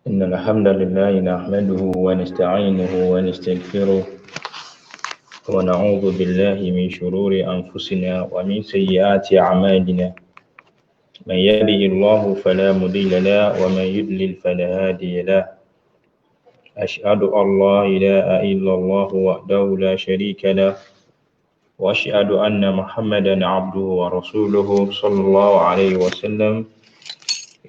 إن الحمد لله نحمده ونستعينه ونستغفره ونعوذ بالله من شرور أنفسنا ومن سيئات أعمالنا. من يهده الله فلا مضل له ومن يضلل فلا هادي له. أشهد أن لا إله إلا الله وحده لا شريك له وأشهد أن محمدا عبده ورسوله صلى الله عليه وسلم.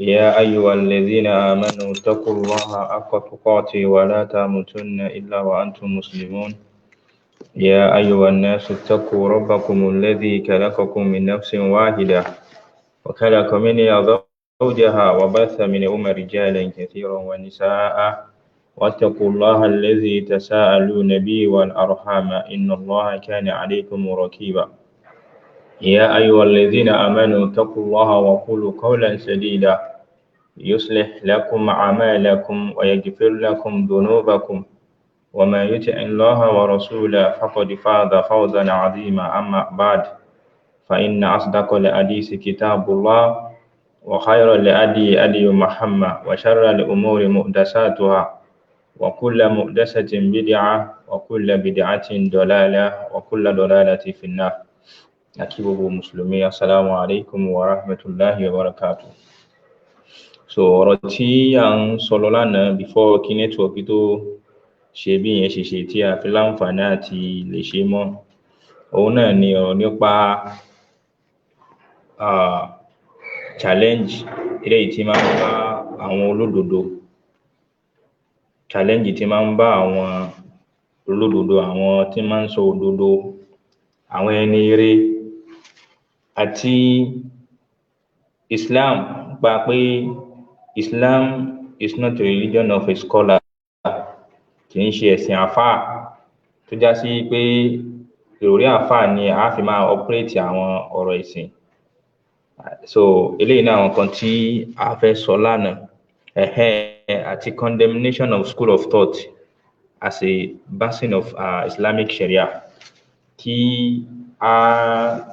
يا أيها الذين آمنوا اتقوا الله حق تقاته ولا تموتن إلا وأنتم مسلمون. يا أيها الناس اتقوا ربكم الذي خلقكم من نفس واحدة وخلق منها زوجها وبث منهما رجالا كثيرا ونساء واتقوا الله الذي تساءلون به والأرحام إن الله كان عليكم رقيبا. يا أيها الذين آمنوا اتقوا الله وقولوا قولا سديدا يصلح لكم أعمالكم ويغفر لكم ذنوبكم ومن يطع الله ورسوله فقد فاز فوزا عظيما. أما بعد فإن أصدق الحديث كتاب الله وخير الهدي هدي محمد وشر الأمور محدثاتها وكل محدثة بدعة وكل بدعة ضلالة وكل ضلالة في النار. Akíwòwò Mùsùlùmí, Assalamu alaikum wa rahmatullahi wa barakatuh. So ọ̀rọ̀ tí a ń sọ lọ lánàá before kí nẹ́tíwọ̀kì tó ṣe bí yẹn ṣe tí a fi láǹfààní àti lè ṣe mọ́, òun náà ni ọ̀rọ̀ nípa challenge eléyìí tí máa ń bá àwọn olódodo, challenge tí máa ń bá àwọn olódodo, àwọn tí máa ń sọ òdodo, àwọn ẹni ire àti Islam, gba pé Islam is not a religion of a scholar, kì í ṣe ẹ̀sìn àfáà tó já sí pé ìròrí àfáà ni a fi máa operate àwọn ọ̀rọ̀ ìsìn. So eléyìí náà àwọn kan tí a fẹ́ sọ lánàá, àti condemnation of school of thought as a basin of Islamic Sharia, kí a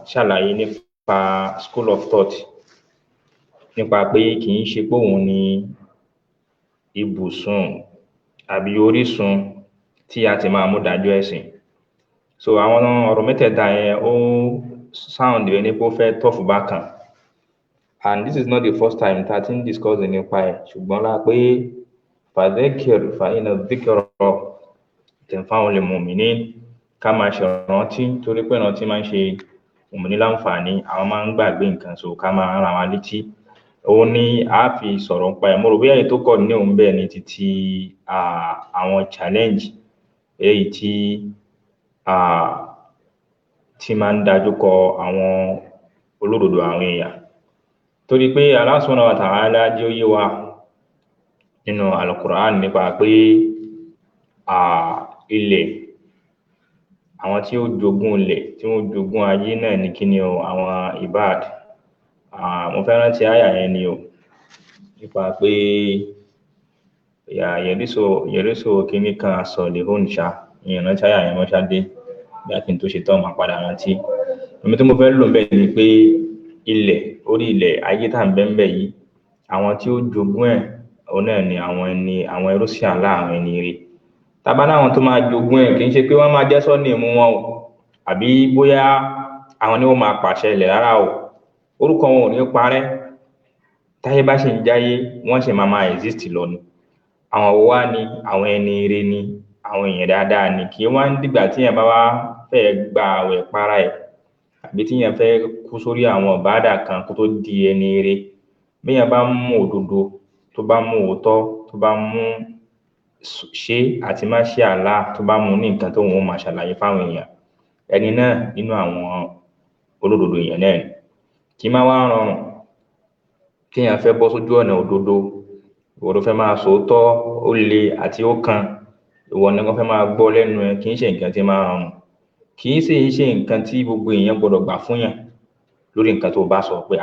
ṣàlàyé nípa school of thought, nípa pé kì í ṣe pé òun ni ibùsùn àbí orísun tí a ti máa mú dájọ́ ẹ̀sìn. So àwọn ọ̀rọ̀ mẹ́tẹ̀ẹ̀ta yẹn ó sound rẹ̀ ní pé ó fẹ́ tough bákan, and this is not the first time tá a ti ń discuss nípa ẹ̀, ṣùgbọ́n la pé fadhakir fa inna dhikra tanfa'ul mu'minin, ká máa ṣèrántí torí pé ìrántí máa ń ṣe mùmínì láǹfààní, àwọn máa ń gbàgbé nǹkan, so ká máa rán wa létí. Òun ni a fi sọ̀rọ̀ nípa ẹ̀. Mo rò bóyá èyí tó kọ̀ ní òun bẹ́ẹ̀ ni títí àwọn challenge èyí tí máa ń dájú kọ àwọn olódodo àwọn èèyàn, torí pé Allah subhanahu wa ta'ala jẹ́ ó yé wa nínú Al-Qur'an nípa pé ilẹ̀, àwọn tí ó jogún ilẹ̀, tí wọ́n jogún ayé náà ní kíni o, àwọn ibad. Mo fẹ́ rántí àyà yẹn ni o, nípa pé yẹ̀rísò kíní kan as-salihun ṣá, ìyẹn rántí àyà yẹn mọ́ ṣáde bí a kì í tó ṣe tán máa padà rántí. Omi tí mo fẹ́ lò bẹ́ẹ̀ ni pé ilẹ̀, orí ilẹ̀ ayé tá à ń bẹ́ẹ̀ yìí, àwọn tí ó jogún ẹ̀ òun náà ni àwọn ẹrú sí Allah, àwọn ẹni ire. Tàbá láwọn tó máa jogún ẹ̀, kì í ṣe pé wọ́n máa jẹ́ sọ́ọ̀nì mú wọn o, àbí bóyá àwọn ni wọ́n máa pàṣẹ ilẹ̀, rárá o. Orúkọ wọn ò ní parẹ́, táyé bá ṣe ń jáyé wọ́n ṣe máa exist lọ ni. Àwọn wo wá ni? Àwọn ẹni ire ni, àwọn èèyàn dáadáa ni. Kì í wá ń dìgbà tí èèyàn bá wá fẹ́ gba àwẹ̀ para ẹ̀, àbí tí èèyàn fẹ́ kú sórí àwọn ìbádà kan kó tó di ẹni ire. Bí èèyàn bá mú òdodo, tó bá mú òótọ́, tó bá mú ṣe àti má ṣe Allah, tó bá mú ní nǹkan tó wọn máa ṣàlàyé fáwọn èèyàn, ẹni náà nínú àwọn olódodo èèyàn náà ni. Kì í máa wá rọrùn kí èèyàn fẹ́ bọ́ sójú ọ̀nà òdodo, ìwọ ló fẹ́ máa sòótọ́, ó le àti ó kan, ìwọ ni wọ́n fẹ́ máa gbọ́ lẹ́nu ẹ, kì í ṣe nǹkan tí máa rọrùn, kì í ṣe nǹkan tí gbogbo èèyàn gbọdọ̀ gbà fún yàn lórí nǹkan tó bá sọ pé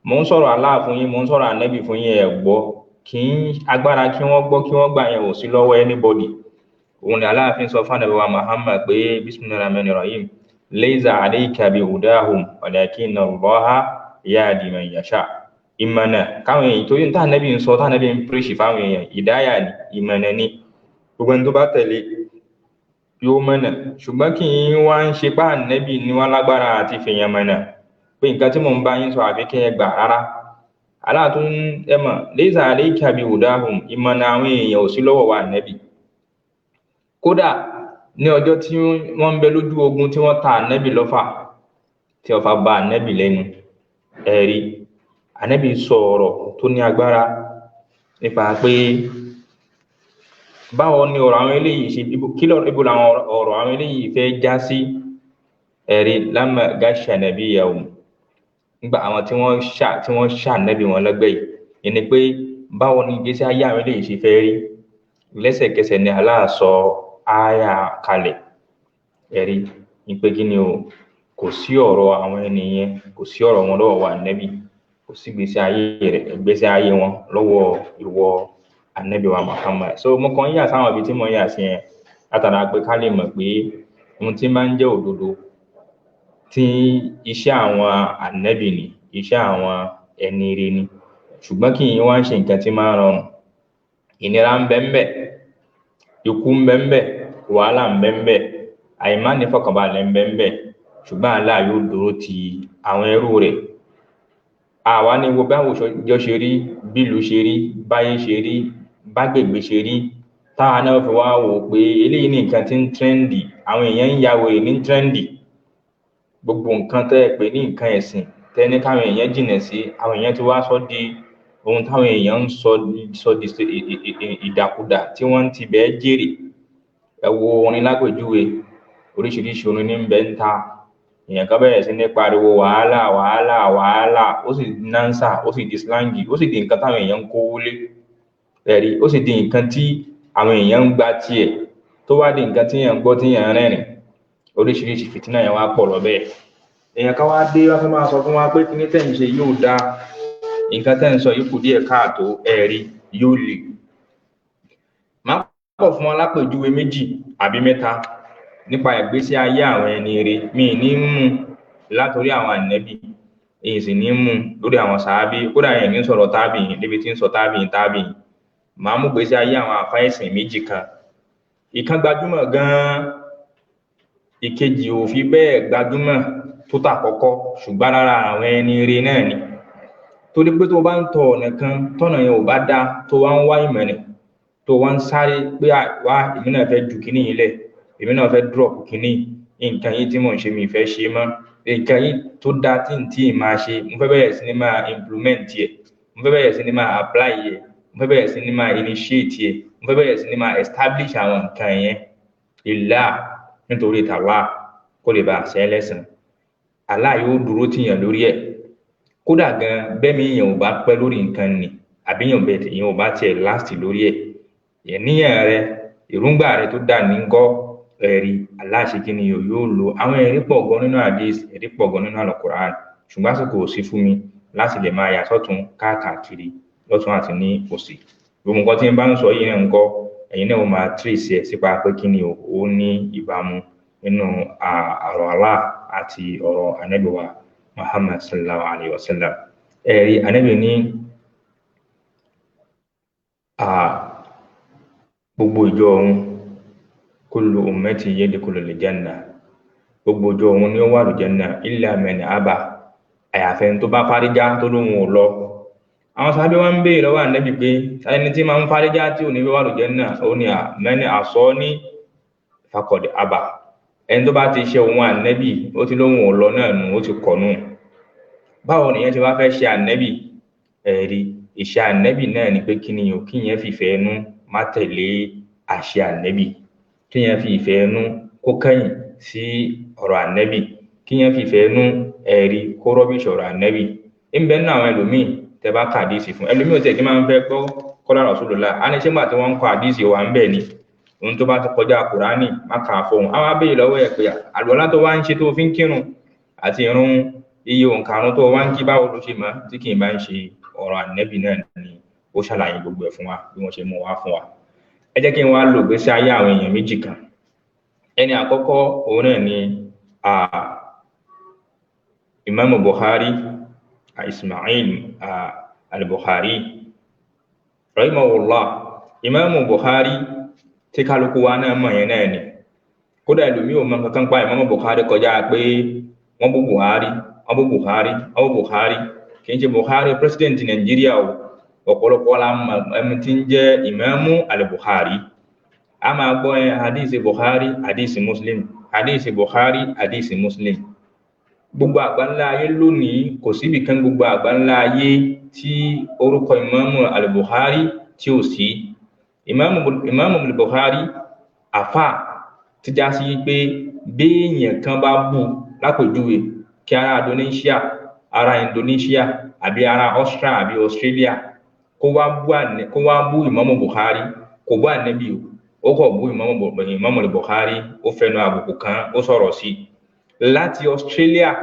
mò ń sọ̀rọ̀ Allah fún yín, mò ń sọ̀rọ̀ Ànábì fún yín, ẹ gbọ́. Kì í agbára kí wọ́n gbọ́ kí wọ́n gbà yẹn ò sí lọ́wọ́ anybody. Òun ni Allah fi ń sọ fún Ànábì wa Muhammad pé bismillahir rahmanir rahim, laysa alayka bihudahum walakinna Allaha yahdi man yasha. ìmọ̀nà káwọn èèyàn torí tá ànábì ń sọ tá ànábì ń píríṣì fáwọn èèyàn ìdáyà ni ìmọ̀nà ni gbogbo ẹni tó bá tẹ̀lé yóò mọ̀nà ṣùgbọ́n kì í wá ń ṣe pá ànábì ní wá lágbára àti fèèyàn mọ̀nà pé nǹkan tí mò ń bá yín sọ àfi kí ẹ gbà rárá aláàtún ẹmọ laysa alayka bi hudahum ìmọ̀nà àwọn èèyàn ò sí lọ́wọ́ wa ànábì kódà ní ọjọ́ tí wọ́n ń bẹ lójú ogun tí wọ́n ta ànábì lọ́fà tí ọfà bá ànábì lẹ́nu ẹ̀rí ànábì sọ ọ̀rọ̀ tó ní agbára nípa pé báwo ni ọ̀rọ̀ àwọn eléyìí ṣe ibo làwọn ọ̀rọ̀ àwọn eléyìí fẹ́ já sí ẹ̀rí lamma gasha nabiyahum nígbà àwọn tí wọ́n ṣà ànábì wọn lọ́gbẹ́ yìí ni pé báwo ni ìgbésí ayé àwọn eléyìí ṣe fẹ́ rí lẹ́sẹ̀kẹsẹ̀ ni Allah sọ ááyà kalẹ̀ ẹ̀rí ní pé kí ni o kò sí ọ̀rọ̀ àwọn ènìyàn kò sí ọ̀rọ̀ wọn lọ́wọ́ wa ànábì kò sí ìgbésí ayé wọn lọ́wọ́ ìwọ ànábì wa Muhammad so mo kàn yà sáwọn ibi tí mo yà sí yẹn látara pé ká lè mọ̀ pé ohun tí máa ń jẹ́ òdodo tí iṣẹ́ àwọn ànábì ni iṣẹ́ àwọn ẹni ire ni ṣùgbọ́n kì í wá ń ṣe nǹkan tí máa ń rọrùn ìnira ń bẹ ń bẹ ikú ń bẹ ń bẹ wàhálà ń bẹ ń bẹ àìmánífọ̀kànbalẹ̀ ń bẹ ń bẹ ṣùgbọ́n Allah yóò dúró ti àwọn ẹrú rẹ̀ àwa ní wo báwo jọ ṣe rí bílù ṣe rí báyé ṣe rí bágbègbè ṣe rí táwa náà fi wá wò pé eléyìí ní nǹkan tí ń trẹ́ndì àwọn èèyàn ń ya wèrè ní trẹ́ndì gbogbo nǹkan tẹ́ ẹ pé ní nǹkan ẹ̀sìn tẹ́ ní káwọn èèyàn jìnà sí àwọn èèyàn ti wá sọ di ohun táwọn èèyàn ń sọ di ìdàkudà tí wọ́n ti bẹ́ẹ̀ jèrè ẹ wo orin lápèjúwe oríṣiríṣi orin ní ń bẹ ń ta èèyàn kan bẹ̀rẹ̀ sí ní pariwo wàhálà wàhálà wàhálà ó sì nánsà ó sì di slangi ó sì di nǹkan táwọn èèyàn ń kówó lé ẹ̀rí ó sì di nǹkan tí àwọn èèyàn ń gba tiẹ̀ tó wá di nǹkan tí èèyàn ń gbọ́ tí èèyàn ń rẹ́rìn oríṣiríṣi fìtínà yẹn wá pọ̀ lọ bẹ́ẹ̀ èèyàn kan wá dé wá fẹ́ máa sọ fún wa pé kíní tẹ̀ ń ṣe yóò dáa nǹkan tẹ̀ ń sọ yìí kù díẹ̀ káàtó ẹ̀rí yóò lè má pọ̀ fún wa lápèjúwe méjì àbí mẹ́ta nípa ìgbésí ayé àwọn ẹni ire mi ní mú látòrí àwọn ànábì èyí sì ní mú lórí àwọn sàábí kódà yẹn ní sọ̀rọ̀ tábì níbi tí ń sọ tábì màá mú ìgbésí ayé àwọn àfáìsìn méjì kan ìkan gbajúmọ̀ gan-an ìkejì ò fi bẹ́ẹ̀ gbajúmọ̀ tó tàkọ́kọ́ ṣùgbọ́n lára àwọn ẹni ire náà ni torí pé tó bá ń tọ ọ̀nà kan tọ́nà yẹn ò bá dá tó wá ń wá ìmọ̀nà tó wá ń sáré pé wá èmi náà fẹ́ ju kíní yìí lẹ̀ èmi náà fẹ́ drop kíní nǹkan yìí tí mò ń ṣe mi fẹ́ ṣe mọ́ nǹkan yìí tó dá tí ì máa ṣe mo fẹ́ bẹ̀rẹ̀ sí ní máa implement yẹ mo fẹ́ bẹ̀rẹ̀ sí ní máa apply yẹ mo fẹ́ bẹ̀rẹ̀ sí ní máa initiate yẹ mo fẹ́ bẹ̀rẹ̀ sí ní máa establish àwọn nǹkan yẹn ìlà nítorí tàwa kó lè bá àṣẹ ẹlẹ́sìn Allah yóò dúró tìyàn lórí ẹ̀ kódà gan bẹ́ẹ̀ mi èèyàn ò bá pẹ́ lórí nǹkan ni àbí èèyàn ò bá tiẹ̀ last lórí ẹ̀ yẹn níyàn rẹ èròǹgbà rẹ tó dà ní kọ́ ẹ̀rí aláṣekínni yóò lo àwọn ẹ̀rí pọ̀ gan nínú hadith ẹ̀rí pọ̀ gan nínú Al-Qur'an ṣùgbọ́n àsìkò ò sí fún mi láti lè máa yà sọ́tún káàkiri lọ́tún àti ní òsì gbogbo nǹkan tí n bá ń sọ yìí náà ń kọ́ ẹ̀yin náà ó máa trace ẹ̀ sípa pé kí ni ó ní ìbámu nínú ọ̀rọ̀ Allah àti ọ̀rọ̀ Ànábì wa Muhammad sallallahu alayhi wa sallam ẹ̀rí Ànábì ní gbogbo ìjọ òun kullu ummati yadkhulul janna gbogbo ìjọ òun ni ó wà lùjẹ́nà illa man aba àyàfẹ́ tó bá fárígá tó lóhun ò lọ àwọn sábẹ́ wọn ń béèrè lọ́wọ́ Ànábì pé ẹni tí máa ń fárígá tí ò ní wà lùjẹ́nà ó ní man asani faqad aba ẹni tó bá ti ṣe òun Ànábì ó ti lóhun ò lọ náà nù ó ti kọ̀nù báwo nìyẹn ti wá fẹ́ ṣe Ànábì ẹ̀rí ìṣe Ànábì náà ni pé kí ni o kí yẹn fìfẹ́ ẹnu má tẹ̀lé àṣẹ Ànábì kí yẹn fi ìfẹ́ ẹnu kó kẹ́yìn sí ọ̀rọ̀ Ànábì kí yẹn fi ìfẹ́ ẹnu ẹ̀rí kó rọ́bìṣì ọ̀rọ̀ Ànábì ń bẹ nínú àwọn ẹlòmíì tẹ bá ka àdìsí fún ẹlòmíì ò tẹ̀ kí máa ń fẹ́ gbọ́ kọ́lá Rasulullah á ní ṣégbà tí wọ́n ń kọ àdìsí wà ń bẹ̀ ni ohun tó bá ti kọjá Kùránì má kà á fóun àwọn abéyè lọ́wọ́ ẹ̀ pé àlùwàlá tó wá ń ṣe tó fi ń kírun àti ìrun iye òǹkàrún tó wá ń kí báwo ló ṣe mọ́ tí kì í bá ń ṣe ọ̀rọ̀ Ànábì náà ni ó ṣàlàyé gbogbo ẹ̀ fún wa bí wọ́n ṣe mú wá fún wa ẹ jẹ́ kí n wá lò gbésí ayé àwọn èèyàn méjì kan ẹni àkọ́kọ́ òun náà ni Imam Bukhari Ismail al-Bukhari rahimahullah. Imam Bukhari tí kálukú wa náà mọ̀ yẹn náà ni, kódà ẹlòmí ò mọ̀ kankan pa Imam Bukhari kọjá pé wọ́n bú Buhari kì í ṣe Buhari president Nàìjíríà o, ọ̀pọ̀lọpọ̀ la mọ̀ ẹni tí ń jẹ́ Imam al-Bukhari. A máa gbọ́ hadisi Bukhari hadisi Muslim, hadisi Bukhari hadisi Muslim. Gbogbo àgbáńlá ayé lónìí kò síbi kan gbogbo àgbáńlá ayé tí orúkọ Imam al-Bukhari tí ó sí. Imam al-Bukhari àfà tí já sí pé bí èèyàn kan bá bú lápèjúwe kí ara Indonesia àbí ara Austria àbí Australia kó wá bú Imam Bukhari, kò bú Ànábì ó kò bú Imam al-Bukhari, ó fẹnu àbùkù kan, ó sọ̀rọ̀ sí. Láti Australia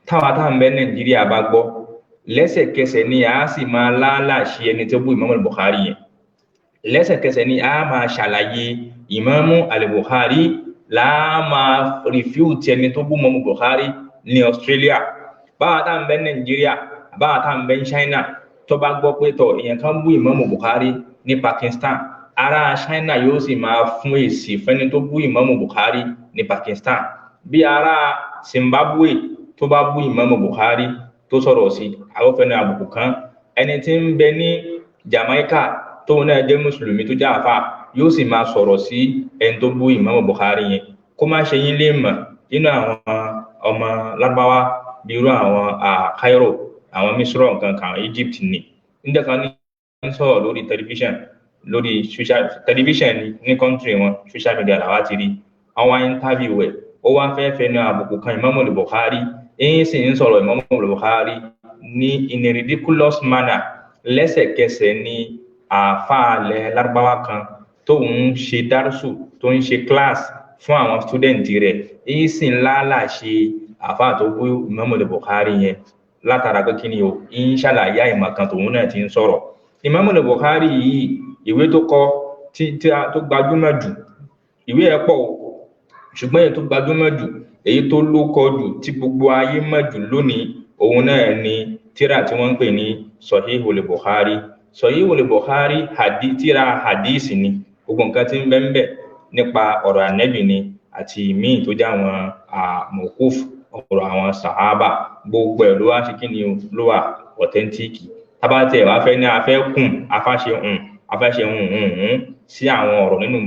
táwa tá ń bẹ Nàìjíríà bá gbọ́, lẹ́sẹ̀kẹsẹ̀ ni a sì máa láàlàṣe ẹni tó bú Imam al-Bukhari yẹn. Lẹ́sẹ̀kẹsẹ̀ ni a máa ṣàlàyé Imam al-Bukhari, la máa refute ẹni tó bú Imam al-Bukhari ní Australia. Báwa tá ń bẹ Nàìjíríà, báwa tá ń bẹ China tó bá gbọ́ pé tọ̀ èèyàn kan bú Imam al-Bukhari ní Pakistan, ará China yóò sì máa fún èsì fẹ́ni tó bú Imam al-Bukhari ní Pakistan. Bí ará Zimbabwe tó bá bú Imam al-Bukhari tó sọ̀rọ̀ sí, àwọn fẹ́ni àbùkù kan. Ẹni tí ń bẹ ní Jamaica tó náà jẹ́ mùsùlùmí tó jẹ́ àfà yóò sì máa sọ̀rọ̀ sí ẹni tó bú Imam al-Bukhari yẹn. Kó má ṣe yín lè mọ̀ nínú àwọn ọmọ Lárúbáwá bí irú àwọn Cairo, àwọn Misro nǹkan kan, Egypt ni. Nígbà kan ní sọ̀rọ̀ lórí tẹlifíṣàn, lórí tẹlifíṣàn ní country wọn, social media làwa ti rí. Àwọn interview ẹ̀ ó wá fẹ́ ní àbùkù kan Imam al-Bukhari, èyí sì ń sọ̀rọ̀ Imam al-Bukhari ní in a ridiculous manner. Lẹ́sẹ̀kẹsẹ̀ ni àfààlẹ̀ Lárúbáwá kan tó ń ṣe dárúsù, tó ń ṣe class fún àwọn student rẹ̀, èyí sì ń láàlàṣe àfáà tó bú Imam al-Bukhari yẹn látara pé kí ni o ń ṣàlàyé àìmọ̀ kan tòun náà ti ń sọ̀rọ̀. Imam al-Bukhari yìí ìwé tó kọ tó gbajúmọ̀ jù, ìwé ẹ̀ pọ̀ ṣùgbọ́n èyí tó gbajúmọ̀ jù, èyí tó lókọ jù tí gbogbo ayé mọ̀ jù lónìí, òun náà ni tírà tí wọ́n ń pè ní Sahihul Bukhari. Sahihul Bukhari tírà hadisi ni, gbogbo nǹkan tí ń bẹ ń bẹ nípa ọ̀rọ̀ Ànábì ni àti míì tó jẹ́ àwọn mawquf, ọ̀rọ̀ àwọn sàhábà, gbogbo ẹ̀ ló wá ṣe kí ni ló wà ọ̀tẹ́ntíìkì. Tábàtẹ̀ wá fẹ́ ní afáṣe sí àwọn ọ̀rọ̀ nínú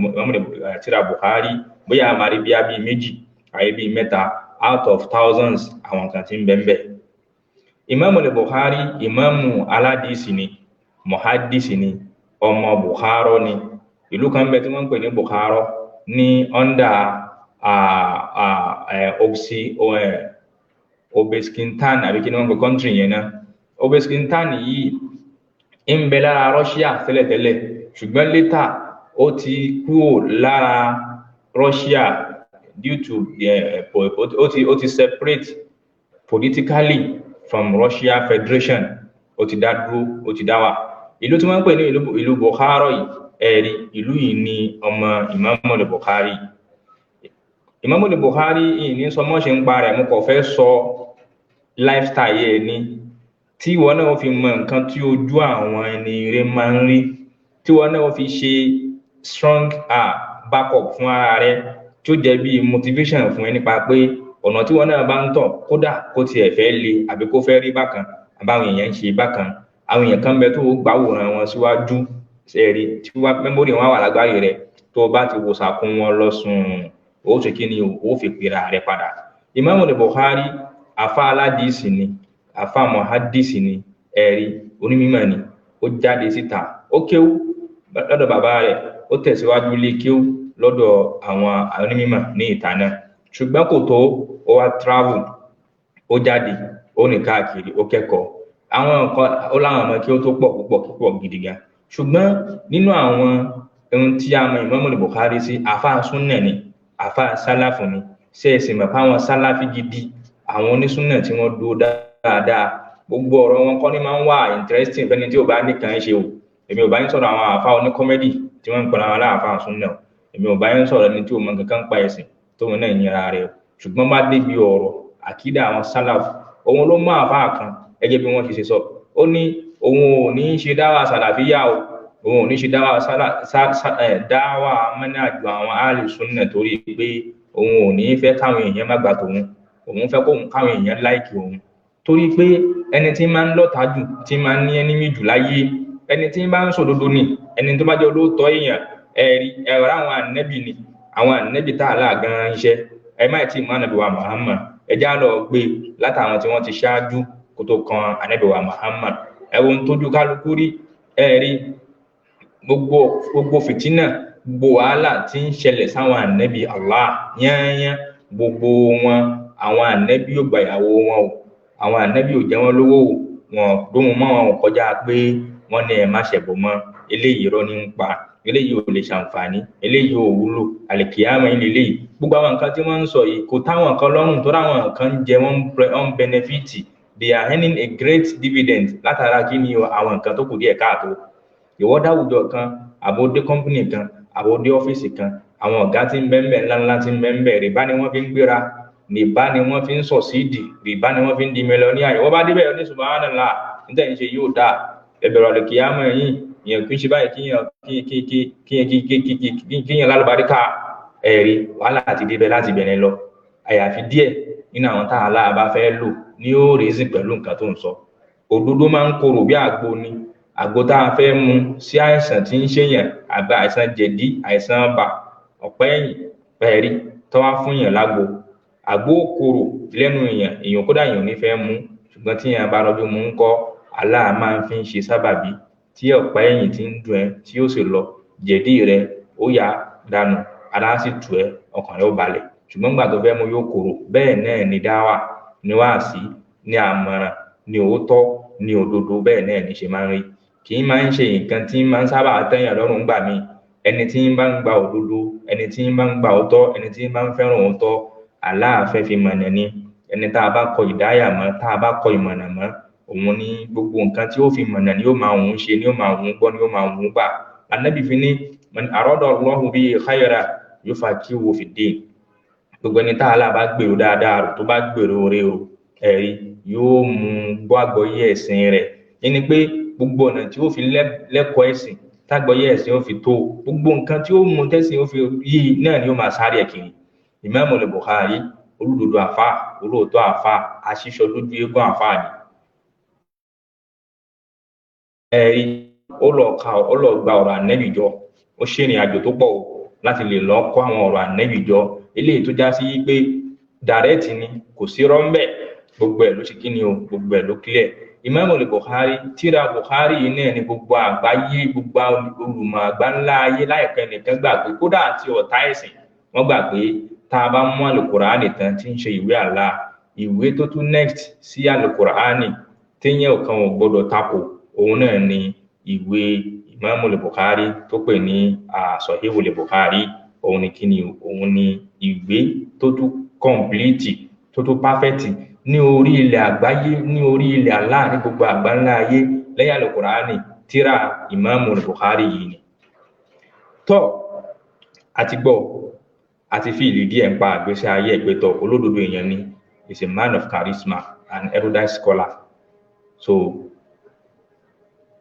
tírà Bukhari, bóyá a máa rí bí méjì àbí bí mẹ́ta out of thousands àwọn kan tí ń bẹ ń bẹ. Imam al-Bukhari imamu aládìsí ni, muhaddisi ni, ọmọ Bukhara ni. Ìlú kan bẹ tí wọ́n ń pè ní Bukhara ní under Uzbekistan àbí kí ni wọ́n pè country yẹn náà. Uzbekistan yìí ń bẹ lára Russia tẹ́lẹ̀tẹ́lẹ̀, ṣùgbọ́n later ó ti kúrò lára Russia due to ó ti separate politically from Russia Federation, ó ti dá dúró, ó ti dá wà. Ìlú tí wọ́n ń pè ní ìlú Bukhara yìí, ẹ̀rí ìlú yìí ni ọmọ Imam al-Bukhari. Imam al-Bukhari yìí ní sọmọ́ ṣe ń pa rẹ̀, mo kàn fẹ́ sọ lifestyle yẹn ni, tí wọ́n náà fi mọ nǹkan tí ojú àwọn ẹni rẹ̀ máa ń rí, tí wọ́n náà fi ṣe strong backup fún ara rẹ̀, tí ó jẹ́ bí motivation fún ẹ nípa pé ọ̀nà tí wọ́n náà bá ń tọ̀ kódà kó tiẹ̀ fẹ́ le àbí kó fẹ́ rí bákan, àbáwọn èèyàn ń ṣe bákan. Àwọn èèyàn kan bẹ tó gbàwòrán wọn síwájú ẹ̀rí tí mẹ́mórì wọn wà lágbáyé rẹ̀, tó bá ti wò sàkún wọn lọ́sùn ó ṣe kí ni ó fi pèrà rẹ̀ padà. Imam al-Bukhari àfà aládìsí ni, àfà muhaddisi ni, ẹ̀rí onímọ̀ ni. Ó jáde síta, ó kéwú lọ́dọ̀ bàbá rẹ̀, ó tẹ̀síwájú lé kéwú lọ́dọ̀ àwọn onímọ̀ ní ìta náà. Ṣùgbọ́n kò tó, ó wá travel, ó jáde, ó ní káàkiri, ó kẹ́kọ̀ọ́ àwọn nǹkan, ó láwọn ọmọ kí ó tó pọ̀ púpọ̀ gidi gan. Ṣùgbọ́n nínú àwọn ohun tí a mọ̀ Imam al-Bukhari sí, àfà súnnà ni, àfà sálàfù ni. Ṣé ẹ sì mọ̀ pé àwọn sálàfì gidi, àwọn onísúnnà tí wọ́n dúró dáadáa, gbogbo ọ̀rọ̀ wọn kọ́ ni máa ń wà interesting fẹ́ni tí ò bá nìkan ṣe o. Èmi ò bá yín sọ̀rọ̀ àwọn àfà oníkọ́mẹ́dì tí wọ́n ń pera wọn láàfà súnnà o. Èmi ò bá yín sọ̀rọ̀ ẹni tí ò mọ̀ kankan pa ẹ̀sìn tóun náà ní ara rẹ̀ o. Ṣùgbọ́n bá débi ọ̀rọ̀ àkídà àwọn sálàfù, òun ló mọ̀ àfà kan gẹ́gẹ́ bí wọ́n ṣe sọ. Ó ní òun ò ní ṣe dáwà sàlàfíyà o, òun ò ní ṣe dáwà manhaj àwọn ahlu sunnah torí pé òun ò ní fẹ́ káwọn èèyàn má gbà tòun, òun fẹ́ káwọn èèyàn láìkì òun, torí pé ẹni tí máa ń lọ́ta jù, tí máa ń ní ẹnímì jù láyé, ẹni tí bá ń sòdodo ni, ẹni tó bá jẹ́ olóòótọ́ èèyàn. Ẹ̀rọ àwọn ànábì ni, àwọn ànábì tá àlá gan iṣẹ́, ẹ má tí mọ́ ànábì wa Muhammad, ẹ já lọ gbé látàwọn tí wọ́n ti ṣáájú kó tó kan ànábì wa Muhammad. Ẹ̀wọ̀n tójú kálukú rí, ẹ̀rí gbogbo fìtínà, gbogbo wàhálà tí ń ṣẹlẹ̀ sáwọn ànábì Allah yányán, gbogbo wọn àwọn ànábì ò gbàyàwó wọn o, àwọn ànábì ò jẹ wọn lówó o, wọn dóhun mọ́ wọn kọjá pé wọ́n ní ẹ má ṣẹbọ mọ́, eléyìí irọ́ ní ń pa, eléyìí ò lè ṣàǹfààní, eléyìí ò wúlò, àlìkìyámà eléyìí. Gbogbo àwọn nǹkan tí wọ́n ń sọ yìí kò táwọn kan lọ́rùn, tó ráwọn nǹkan jẹ wọ́n benefit, they are earning a great dividend látara kí ni àwọn nǹkan tó kù díẹ̀ káàtó. Ìwọ dáwùjọ kan, àbòdé company kan, àbòdé ọ́fíìsì kan, àwọn ọ̀gá tí ń bẹ́ẹ̀ ńláńlá tí ń bẹ́ẹ̀ rìbá ni wọ́n fi ń gbéra, rìbá ni wọ́n fi ń sọ̀sídì, rìbá ni wọ́n fi ń di mílíọ̀nìyà. Ìwọ bá débẹ̀ ní subhanallah, níta ìṣe yóò dáa, ẹbẹ̀rù àlìkìyámà yìí, ìyẹn kì í ṣe báyìí kíyàn lálùbáríkà. Ẹ̀rí wàhálà àti débẹ̀ láti bẹ̀rẹ̀ lọ, àyàfi díẹ̀ nínú àwọn tá àlá bá fẹ́ lò ní ó rèézì pẹ̀lú nǹkan tó ń sọ. Òdodo máa ń korò bí àgbo ni, àgbo tá a fẹ́ mu sí àìsàn tí ń ṣèyàn, àgbà àìsàn jẹ̀dí, àìsàn bà, ọ̀pẹ́ ẹ̀yìn, ẹ̀rí tó wá fún yàn lágbo, àgbo korò lẹ́nu èèyàn kódà èèyàn ò ní fẹ́ mu, ṣùgbọ́n tí èèyàn bá rọjú mu ń kọ́, Allah máa ń fi ń ṣe sábàbí tí ọ̀pá ẹ̀yìn tí ń dùn ẹ́ tí ó sì lọ, jẹ̀dí rẹ ó yá dànù, ara sì tù ẹ́, ọkàn rẹ ó balẹ̀. Ṣùgbọ́n gbà tó fẹ́ mú yóò korò. Bẹ́ẹ̀ náà ni dáwà, ni wáàsí, ni àmọ̀ràn, ni òótọ́, ni òdodo, bẹ́ẹ̀ náà ni ṣe máa ń rí. Kì í máa ń ṣe nǹkan tí máa ń sábà tẹ́yàn lọ́rùn gbà mí. Ẹni tí ń bá ń gba òdodo, ẹni tí ń bá ń gba òótọ́, ẹni tí ń bá ń fẹ́ràn òótọ́, Allah fẹ́ fi mọ̀nà ni. Ẹni tá a bá kọ ìdáyà mọ́, tá a bá kọ ìmọ̀nà mọ́, òun ní gbogbo nǹkan tí ó fi mọ̀nà ni ó máa òun ṣe, ni ó máa òun gbọ́, ni ó máa òun gbà. Ànábì fi ní man arada Allahu bihi khayran yufaqihuhu fid-din. Gbogbo ẹni tá Allah bá gbèrò dáadáa rò, tó bá gbèrò rẹ̀ o, ẹ̀rí yóò mú gbọ́ àgbọ́yé ẹ̀sìn rẹ̀. Ẹni pé gbogbo ọ̀nà tí ó fi lẹ́kọ̀ọ́ ẹ̀sìn, tágbọ́yé ẹ̀sìn ó fi tó, gbogbo nǹkan tí ó mú tẹ́sìn ó fi yí náà ni ó máa sáré ẹ̀ kiri. Imam al-Bukhari, olódodo àfà, olóòótọ́ àfà, aṣíṣọ lójú eégún àfà ni. Ẹ̀rí ó lọ gba ọ̀rọ̀ Ànábì jọ, ó ṣe ìrìn àjò tó pọ̀ láti lè lọ kọ́ àwọn ọ̀rọ̀ Ànábì jọ, eléyìí tó já sí pé direct ni, kò sí rọ́ńbẹ̀, gbogbo ẹ̀ ló ṣe kíni o, gbogbo ẹ̀ ló clear. Imam al-Bukhari, tírà Bukhari yìí náà ni gbogbo àgbáyé, gbogbo olùmọ̀ àgbá ńlá ayé láìpẹ́ nìkan gbà pé kódà àti ọ̀tá ẹ̀sìn wọ́n gbà pé tá a bá mú al-Qur'ani tán tí ń ṣe ìwé Allah, ìwé tó tún next sí al-Qur'ani téèyàn kan ò gbọdọ̀ tako, òun náà ni ìwé Imam al-Bukhari tó pè ní Sahihul Bukhari. Òun ni kíni, òun ni ìwé tó tún complete, tó tún perfect ní orí ilẹ̀ àgbáyé, ní orí ilẹ̀ Allah, ní gbogbo àgbáńlá ayé lẹ́yìn al-Qur'ani, tírà Imam al-Bukhari yìí ni. Tọ́ àti gbọ́ àti fi ìlú díẹ̀ ń pa àgbésí ayé ìpẹ́tọ̀ olódodo èèyàn ni, is a man of charisma, an erudite scholar. So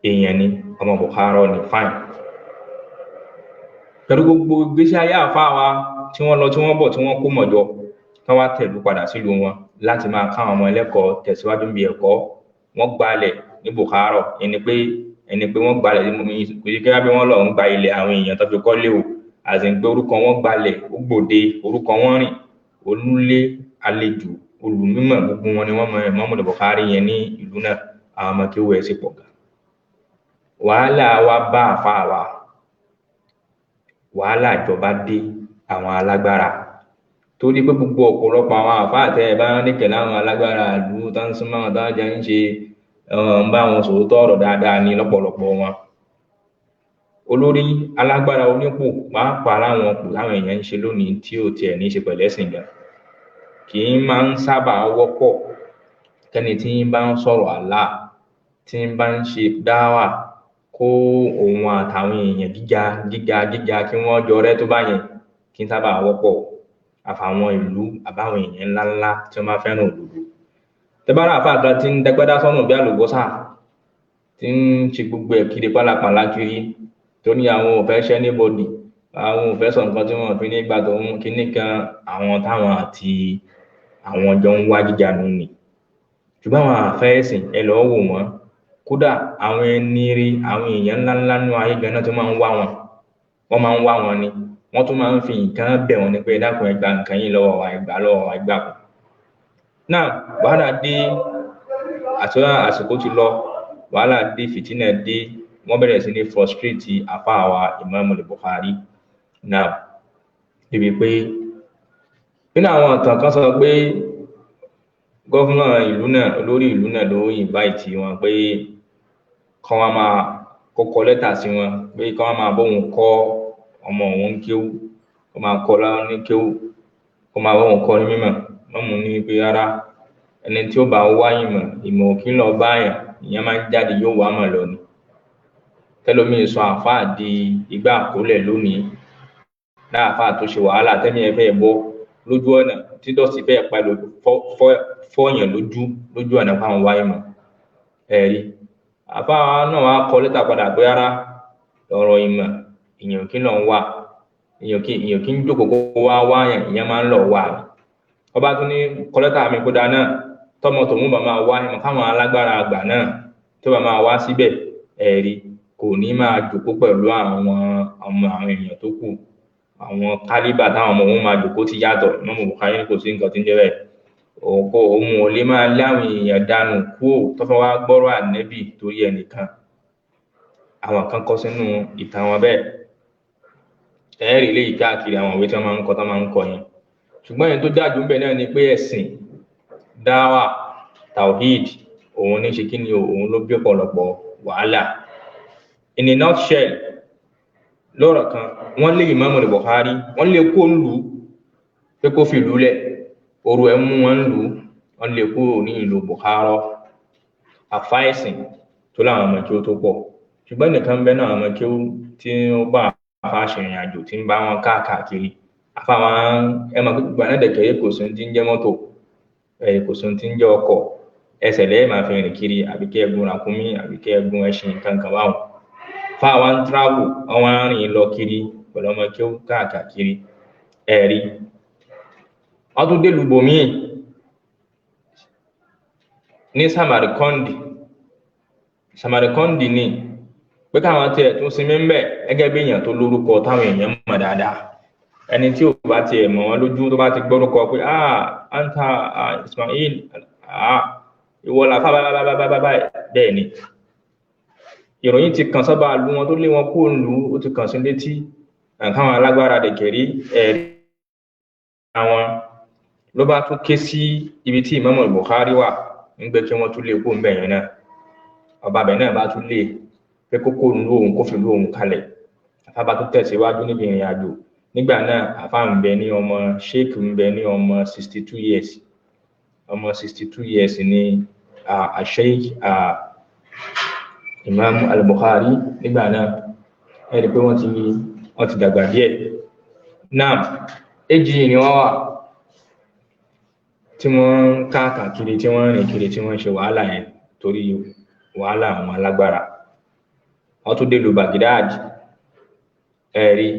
èèyàn ni, ọmọ Bukhara ni, fine. Pẹ̀lú gbogbo ìgbésí ayé àfáà wa tí wọ́n lọ tí wọ́n bọ̀ tí wọ́n kó mọ̀jọ, tí wọ́n wá tẹ̀lú padà sílùú wọn láti máa káwọn ọmọ ẹlẹ́kọ̀ọ́ tẹ̀síwájú bí ẹ̀kọ́, wọ́n gbalẹ̀ ní Bukhara. ẹni pé wọ́n gbalẹ̀ kò sí kí wọ́n lọ ń gba ilẹ̀ àwọn èèyàn tó fi kọ́lé o, àzìǹgbé orúkọ wọn gbalẹ̀, ó gbòde, orúkọ wọn rìn, olúlé, àlejò, olùmímọ̀, gbogbo wọn ni wọ́n mọ Imam Bukhari yẹn ní ìlú náà. Àwọn ọmọ kí ó wẹ̀ sí pọ̀ gan. Wàhálà wa bá àfáà wa, wàhálà ìjọba dé àwọn alágbára, torí pé gbogbo ọ̀pọ̀lọpọ̀ àwọn àfáà tẹ́ ẹ bá níkẹ̀ láwọn alágbára ìlú tó ń súnmọ́ wọn tó ń jẹ́ ń ṣe ń bá wọn sòótọ́ ọ̀rọ̀ dáadáa ní lọ́pọ̀lọpọ̀ wọn. Olórí alágbára onípò pàápàá láwọn ọ̀pọ̀ láwọn èèyàn ń ṣe lónìí tí ò tiẹ̀ ní ṣe pẹ̀lẹ́sìn gan, kì í máa ń sábà wọ́pọ̀ kẹ́ni tí ń bá ń sọ̀rọ̀ Allah, tí ń bá ń ṣe dáwà, kó òun àtàwọn èèyàn gíga kí wọ́n jọ rẹ́ tó bá yẹn, kí n sábà wọ́pọ̀ àfàwọn ìlú àbáwọn èèyàn ńláńlá tí wọ́n bá fẹ́ràn òdodo. Tẹ́bárà àfáà kan tí ń dẹgbẹ́dá sọ́nà bí àlùbọ́sà, tí ń ṣe gbogbo ẹ̀ kiri pálapàla kiri tó ní àwọn ò fẹ́ ṣẹ́ níbodì, àwọn ò fẹ́ sọ nǹkan tí wọ́n fi nígbà tó ń kíní kan, àwọn táwọn àti àwọn jọ ń wá jíjà nù ni. Ṣùgbọ́n àwọn àfẹ́ ẹ̀sìn ẹ lọ́ọ́ wò wọ́n, kódà àwọn ẹni rí àwọn èèyàn ńláńlá nínú ayé gan náà tó máa ń wá wọn, wọ́n máa ń wá wọn ni, wọ́n tún máa ń fi nǹkan bẹ̀ wọ́n ní pé ẹ dákun ẹ gba nǹkan yín lọ́wọ́ wa, ẹ gbà lọ́wọ́ wa, ẹ gbà kù. Náà wàhálà dé, àsìkò ti lọ, wàhálà dé, fìtínà dé, wọ́n bẹ̀rẹ̀ sí ní frustrate àfáà wa Imam al-Bukhari. Náà débi pé nínú àwọn ìtàn kan sọ pé gọ́fúnà ìlú náà, olórí ìlú náà ló invite wọn pé kán wá máa kọ́kọ́ lẹ́tà sí wọn pé kán wá máa bóun kọ́ ọmọ òun kéwú, kó máa kọ́ láwọn ní kéwú, kó máa bóun kọ́ ní mímọ̀. Mọ́mù ní pé rárá, ẹni tí ó bá wá ìmọ̀ òkín lọ báyàn, ìyẹn máa ń jáde yóò wá mọ̀ lọ ni. Tẹ́lómi sọ àfáà di igbá àkólẹ̀ lónìí, láàfáà tó ṣe wàhálà tẹ́mi ẹ fẹ́ bọ́ lójú ọ̀nà tí dọ̀tí fẹ́ pa fọ́ọ̀yàn lójú ọ̀nà fáwọn wáyé mọ̀ ẹ̀rí. Àfáà náà wá kọ lẹ́tà padà pé rárá, ọ̀rọ̀ ìmọ̀ èèyàn kí lọ ń wà, èèyàn kí ń jókòó kó wá wáyàn, ìyẹn máa ń lọ wà. Ọba tún ní kọ lẹ́tà mi kó dáa náà, tọmọ tòun bá máa wá ìmọ̀ káwọn alágbára àgbà náà tó bá máa wá síbẹ̀ ẹ̀rí, kò ní máa jókòó pẹ̀lú àwọn èèyàn tó kù, àwọn kálíbà táwọn ọmọ òun máa jókòó ti yàtọ̀. Imam Bukhari kò sí nǹkan tí ń jẹ́ bẹ́ẹ̀. Òun ò lè máa láwọn èèyàn dànù kúò tó fẹ́ wá gbọ́rọ̀ Ànábì torí ẹnìkan. Àwọn kan kọ sínú ìtàn wọn bẹ́ẹ̀, ẹ̀rí lè káàkiri àwọn ìwé tí wọ́n máa ń kọ yẹn. Ṣùgbọ́n ẹni tó dájú ń bẹ náà ni pé ẹ̀sìn, dáwà, tawhid, òun ní ṣe kí ni òun ló bí ọ̀pọ̀lọpọ̀ wàhálà. In a nutshell, lọ́rọ̀ kan, wọ́n lé Imam al-Bukhari, wọ́n lé kó lù pé kó fi ìlú lẹ̀, oru ẹ̀ mú wọn lù, wọ́n lé kó ní ìlú Bukhara. Àfáìsìn tó láwọn ọmọ kí ó tó pọ̀. Ṣùgbọ́n nìkan bẹ́ náà ọmọ kí ó tí ó bá àfáà ṣe ìrìn àjò tí ń bá wọn káàkiri. Àfáà wọn ẹmọ gbogbo ànádẹ̀kẹ̀rẹ́ kò sí tí ń jẹ́ mọ́tò, kò sí tí ń jẹ́ ọkọ̀, ẹsẹ̀ lẹ́ẹ̀ máa fi rìn kiri, àbí kẹ́ gun ràkúnmí, àbí kẹ́ gun ẹṣin kankan báwọn. Fáwọn travel, àwọn rìn lọ kiri pẹ̀lú ọmọ kí ó káàkiri ẹ̀rí. Wọ́n tún dé lùbòmí ní Samarkand ní pé káwọn tiẹ̀ tún sinmi ń bẹ̀ gẹ́gẹ́ bí èèyàn tó lórúkọ táwọn èèyàn mọ̀ dáadáa. Ẹni tí ò bá tiẹ̀ mọ̀ wọn lójú tó bá ti gbọ́rúkọ pé anta Ismail, ìwọ làfà bẹ́ẹ̀ ni. Ìròyìn ti kàn sábà lu wọn tó lé wọn kó lù, ó ti kàn sí létí àkáwọn alágbára dẹ̀kẹ̀rí ẹ̀rí àwọn ló bá tún ké sí ibi tí Imam al-Bukhari wà ń gbé kí wọ́n tún lè kó ń bẹ̀yẹn náà. Ọba bẹ̀ náà bá tún lè pé kókó lù òun kó fi lù òun kalẹ̀. Àfá bá tún tẹ̀síwájú níbi ìrìn àjò. Nígbà náà àfá ń bẹ ní ọmọ sheikh ń bẹ ní ọmọ 62 years. Ọmọ 62 years ni Sheikh Imam al-Bukhari nígbà náà. Ẹni pé wọ́n ti dàgbà díẹ̀. Náà èjì ni wọ́n wà tí wọ́n káàkiri, tí wọ́n rìn kiri, tí wọ́n ṣe wàhálà yẹn torí wàhálà àwọn alágbára. Wọ́n tún dé lu Baghdad ẹ̀rí.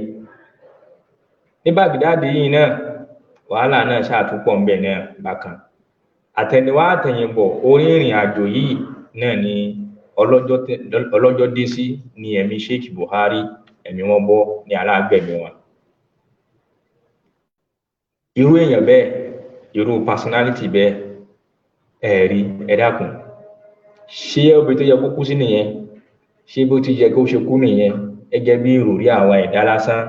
Ní Baghdad yìí náà wàhálà náà ṣàtúpọ̀ ń bẹ náà bákan. Àtẹniwá àtẹ̀yìnbọ̀ orí ìrìn àjò yìí náà ni ọlọ́jọ́ dé sí ní ẹ̀mí Sheikh Bukhari, ẹ̀mí wọn bọ́ ní alágbẹ̀mí wọn. Irú èèyàn bẹ́ẹ̀, irú personality bẹ́ẹ̀ ẹ̀rí, ẹ dákun, ṣé obì tó yẹ kó kú sí nìyẹn? Ṣé bó ti yẹ kó ṣe kú nìyẹn? Gẹ́gẹ́ bí ìròrí àwọn ẹ̀dá lásán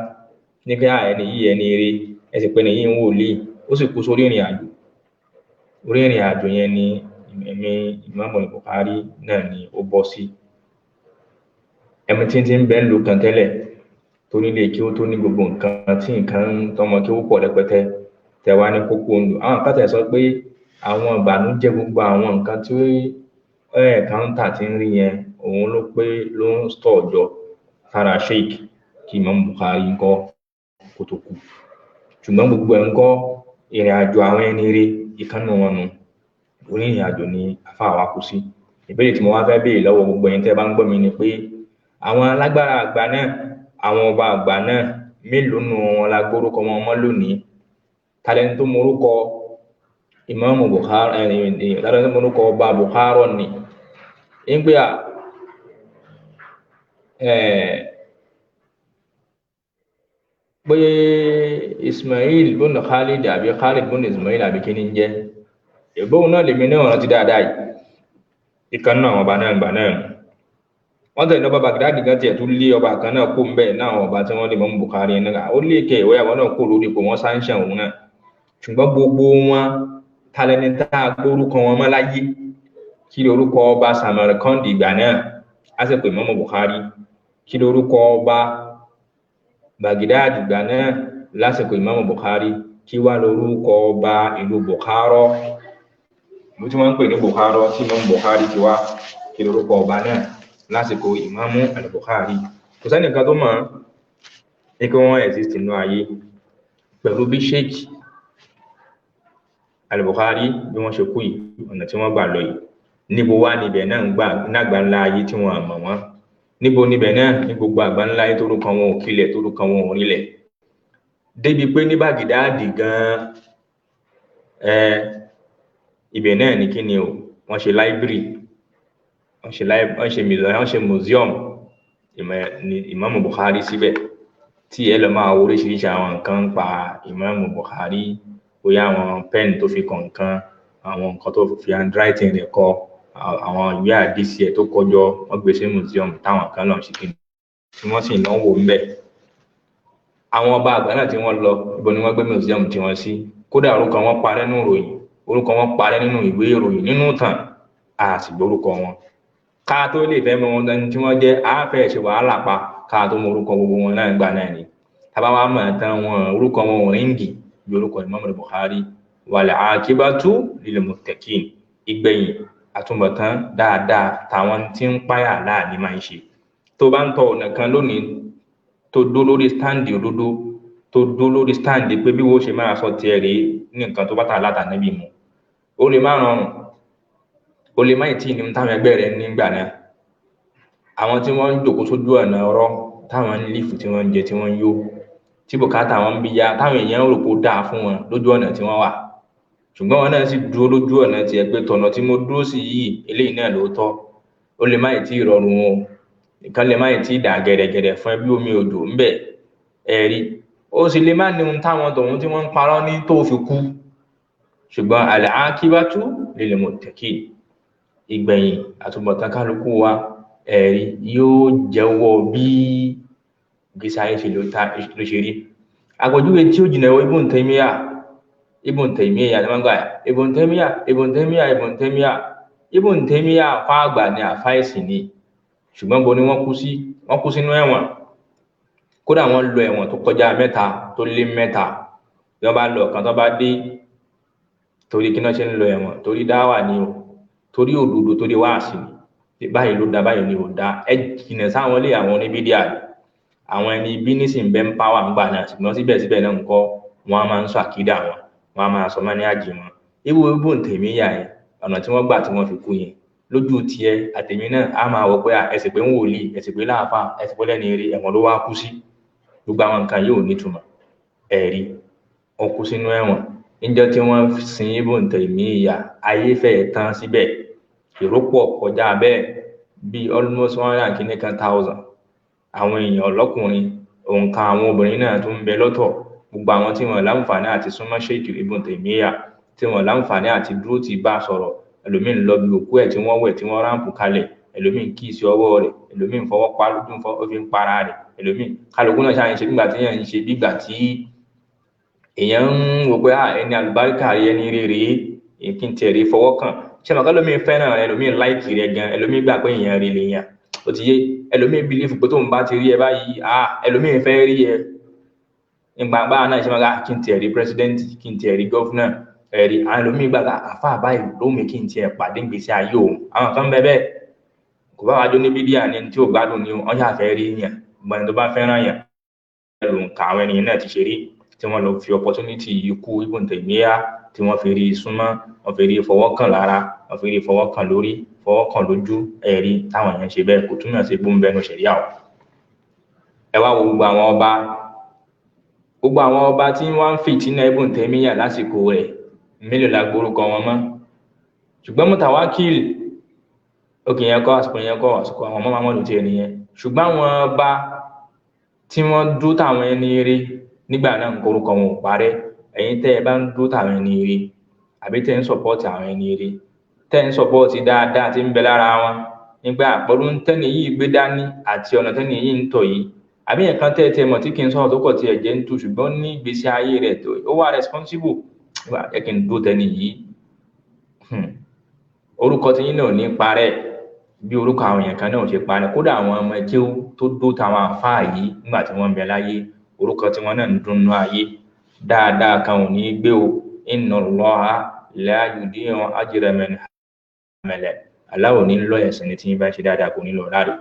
ní pé ẹni yìí ẹni eré, ẹsẹ̀ pé ẹni yìí ń wòlíì, ó sì kú sórí ìrìn àjò. Orí ìrìn àjò yẹn ni ẹ̀mí Imam al-Bukhari náà ni ó bọ́ sí. Ẹ̀mí tí ń bẹ ń lò kan tẹ́lẹ̀ tó nílé kí ó tó ní gbogbo nǹkan tí nǹkan tọmọ kí ó pọ̀ rẹpẹtẹ tẹwa ní kókó ń lò. Àwọn kátà sọ pé àwọn ìbànújẹ́ gbogbo àwọn nǹkan tí káńtà ti ń rí yẹn òun ló pé ló ń stọ̀ jọ sára sheikh kí Imam Bukhari ń kọ́ kó tó kú. Ṣùgbọ́n gbogbo ẹ̀ ń kọ́ ìrìn àjò àwọn ẹni rí ìkànnì wọn nù. Orí ìrìn àjò ni àfáà wa kú sí ìbéèrè tí mo wá fẹ́ béèrè lọ́wọ́ gbogbo ẹ̀yin tẹ́ bá ń gbọ́ mi ni pé àwọn alágbára àgbà náà àwọn ọba àgbà náà mélòó nù wọn la gbórúkọ wọn mọ́ lónìí? Talẹ́ni tó morúkọ Ìmáàmù Bukhari talẹ́ni tó morúkọ ọba Bukhari ni nígbé pé Ismail bun Khalid àbí Khalid bun Ismail àbí kí ni ń jẹ́ ìbóhùn náà lèmi náà rántí dáadáa yìí ìkan náà àwọn ọba náà gbà náà wọ́n tẹ̀lé ọba Baghdad gan tiẹ̀ tún lé ọba kan náà kó ń bẹ̀ náà àwọn ọba tí wọ́n lè mọ́ Bukhari náà ó lé kẹ́ ìwé àwọn náà kó lórí ipò wọn sáńṣẹ̀ òun náà ṣùgbọ́n gbogbo wọn talẹ́ni tá a gbórúkọ wọn mọ́ láyé kí lórúkọ ọba Samarkand ìgbà náà á sì pè mọ́ Bukhari kí lórúkọ ọba Baghdad ìgbà náà lásìkò Ìmáàmù Bukhari kí wá lórúkọ ọba ìlú Bukhara bó tí wọ́n ń pè ní Bukhara tí Ìmáàmù Bukhari ti wá kí lórúkọ ọba náà lásìkò Ìmáàmù al-Bukhari. Kò sẹ́nìkan tó mọ̀ ní kí wọ́n exist nínú ayé pẹ̀lú bí Sheikh al-Bukhari bí wọ́n ṣe kú yìí ọ̀nà tí wọ́n gbà lọ yìí níbo wá níbẹ̀ náà ń gbà nágbà ńlá ayé tí wọ́n mọ̀ wọ́n níbo níbẹ̀ náà ní gbogbo àgbà ńlá ayé torúkọ wọn ò kílẹ̀ torúkọ wọn ò rílẹ̀ débi pé ní Bàgídádì gan ibẹ̀ náà ní kíni o wọ́n ṣe library wọ́n ṣe museum Ìmáàmù Bukhari síbẹ̀ tí ẹ lọ máa wo oríṣiríṣi àwọn nǹkan pa Ìmáàmù Bukhari bóyá àwọn pen tó fi kọ̀ọ̀kan àwọn nǹkan tó fi handwriting rẹ̀ kọ àwọn ìwé àdìsí ẹ̀ tó kọjọ wọ́n gbé sí museum táwọn kan náà ṣe kíni tí wọ́n sì náwó ńbẹ̀ àwọn ọba àgbà náà tí wọ́n lọ ibo ni wọ́n gbé museum tí wọ́n sí kódà orúkọ wọn parẹ́ nínú ìròyìn orúkọ wọn parẹ́ nínú ìwé ìròyìn nínú ìtàn a sì gbórúkọ wọn ká tó lè fẹ́ mọ wọn dání tí wọ́n jẹ́ àáfẹ́ ṣe wàhálà pa ká tó mọ orúkọ gbogbo wọn náà gbà náà ni tábà wá mọ̀ tán wọn orúkọ wọn ò ríngì bí orúkọ Ìmáàmù Bukhari wal aqibatu lil muttaqin ìgbẹ̀yìn àtúbọ̀tán dáadáa táwọn tí ń páyà láàní máa ń ṣe tó bá ń tọ ọ̀nà kan lónìí tó dó lórí stáǹdì òdodo tó dó lórí stáǹdì pé bí wọ́n ṣe máa sọ tiẹ̀ rèé ní nǹkan tó bá tà látà níbi mu ó lè má rọrùn ó lè má ì tí ní táwọn ẹgbẹ́ rẹ̀ nígbà náà àwọn tí wọ́n ń jòkó sójú ọ̀nà ọ̀rọ̀ táwọn ń lífù tí wọ́n ń jẹ tí wọ́n ń yó tí bùkátà wọn ń bí ya táwọn èèyàn rò kó dáa fún wọn lójú ọ̀nà tí wọ́n wà ṣùgbọ́n wọn náà sì dúró lójú ọ̀nà tiẹ̀ pé tọ̀nà tí mo dúró sí yìí eléyìí náà lóòótọ́ ó lè má ì tí rọrùn o nǹkan lè má ì tí dà gẹ̀rẹ̀gẹ̀rẹ̀ fún ẹbí omi òjò ń bẹ̀ ẹ̀rí ó sì lè má ní ohun táwọn tọ̀hún tí wọ́n ń parọ́ ní tó fi kú ṣùgbọ́n al-aqibatu lil muttaqin ìgbẹ̀yìn àtúbọ̀tán kálukú wa ẹ̀rí yóò jẹ́wọ́ bí gbèsè ayé ṣe ló ṣe rí àpèjúwe tí ó jìnà ìwọ Ibn Taymiyyah nígbà Ibn Taymiyyah fáàgbà ní àfáìsì ni ṣùgbọ́n bo ni wọ́n kú sínú ẹ̀wọ̀n kódà wọ́n lọ ẹ̀wọ̀n tó kọjá mẹ́ta tó lé mẹ́ta bí wọ́n bá lọ ọ̀kan tó bá dé torí kí náà ṣe ń lọ ẹ̀wọ̀n torí dáwà ni o torí òdodo torí wáàsí ni báyìí ló dá báyìí ni ò dá ẹ jìnà sáwọn ilé àwọn oníbídíà àwọn ẹni bí nísìn bẹ́ ń pàwà ń gbà náà ṣùgbọ́n síbẹ̀síbẹ̀ náà ń kọ́ wọn a máa ń sọ àkídà wọn a máa sọ mọ́ ní àjì wọn Ibn Taymiyyah yẹn ọ̀nà tí wọ́n gbà tí wọ́n fi kú yẹn lójú tiẹ̀ àtẹ̀mí náà a máa wọ pé ẹsẹ̀ pé ń wòlíì ẹsẹ̀ pé láàfà ẹsẹ̀ pé lẹ́ni eré ẹ̀wọ̀n ló wá kú sí gbogbo àwọn nǹkan yóò nítumọ̀ ẹ̀rí wọn kú sínú ẹ̀wọ̀n níjọ́ tí wọ́n sin Ibn Taymiyyah ayé fẹ́ tán síbẹ̀ èrò pọ̀ kọjá bẹ́ẹ̀ bíi almost 100,000 àwọn èèyàn ọlọ́kùnrin òǹkà àwọn obìnrin náà tó ń bẹ lọ́tọ̀ gbogbo àwọn tí wọ́n láǹfààní àti súnmọ́ Sheikh Ibn Taymiyyah tí wọ́n láǹfààní àti dúró ti bá sọ̀rọ̀ ẹlòmíín lọ bí òkú ẹ̀ tí wọ́n wẹ̀ tí wọ́n ráǹpù kalẹ̀ ẹlòmíín kí sí ọwọ́ rẹ̀ ẹlòmíín fọwọ́ pa lójú ó fi ń para rẹ̀ ẹlòmíín kálukú náà ṣáà ń ṣe nígbà tí èèyàn ń ṣe bígbà tí èèyàn ń wò pé ẹni àlùbáríkà ẹni rere kí n tiẹ̀ rí fọwọ́ kàn ṣé màkà ẹlòmíín fẹ́ràn ẹlòmíín láìkì rẹ̀ gan ẹlòmíín gbà pé èèyàn rí lèèyàn ó ti yé ẹlòmíín bílífù pé tóun bá ti rí ẹ báyìí ẹlòmíín fẹ́ rí ẹ nígbà báà náà ṣe máa kí n tiẹ̀ rí pírẹsidẹ́ǹtì kí n tiẹ̀ rí gọ́fúnà ẹ̀rí àwọn ẹlòmíín gbàgbà àfáà báyìí lómi kí n tiẹ̀ pàdé gbèsè ayé òun àwọn kan bẹ́ẹ̀ kò bá wájú ní bídíà ní tí ò gbádùn ni wọ́n ṣàfẹ́ rí yàn gbọ́n tó bá fẹ́ràn yàn ẹ̀rù nǹkan àwọn ènìyàn náà ti ṣe rí tí wọ́n lọ fi opportunity ikú Ibn Taymiyyah tí wọ́n fi rí súnmọ́ wọ́n fi rí fọwọ́ kàn lára wọ́n fi rí fọwọ́ kàn lórí fọwọ́ kàn lójú ẹ̀rí táwọn èèyàn ṣe bẹ́ẹ̀ kò túmọ̀ sí gbóǹbẹ́ ní ṣẹ̀ríà o. ẹ wá wo gbogbo àwọn ọba tí wọ́n ń fìtínà Ibn Taymiyyah lásìkò rẹ̀ mélòó la gbórúkọ wọn mọ́. ṣùgbọ́n Mutawakil òkè yẹn kọ́ àsìkò àsìkò àwọn ọmọ Muhammadu ti ẹnìyẹn. ṣùgbọ́n àwọn ọba tí wọ́n dúró táwọn ẹni rí nígbà náà nǹkan orúkọ wọn ò parẹ́. ẹ̀yin tẹ́ ẹ bá ń dúró táwọn ẹni rí àbí tẹ́ ń sọ̀pọ́ọ̀tì àwọn ẹni rí tẹ́ ń sọ̀pọ́ọ̀tì dáadáa tí ń bẹ lára wọn nígbà pẹ̀lú tẹ́ni yìí gbé dání àti ọ̀nà tẹ́ni yìí ń tọ̀ yìí àbí nǹkan tẹ́ mọ̀ tí kì í sọ̀rọ̀ tó kọ̀ tí ẹ̀jẹ̀ ń tu ṣùgbọ́n ní ìgbésí ayé rẹ̀ tó ó wà responsible nígbà jẹ́ kí n dúró tẹ́ni yìí orúkọ tí yín náà ní parẹ́ bí orúkọ àwọn èèyàn kan náà ṣe parẹ́ kódà àwọn ọmọ ẹjẹ́ tó dó táwọn àfáà yìí nígbà tí wọ́n ń bẹ láyé orúkọ tí wọ́n náà ń dunnú ayé dáadáa kan ò ní gbé o inna Allaha la yudi'u ajra man amala aláwọ̀ ní lọ ẹ̀sìn ní tí yín bá ṣe dáadáa kò ní lọ láre.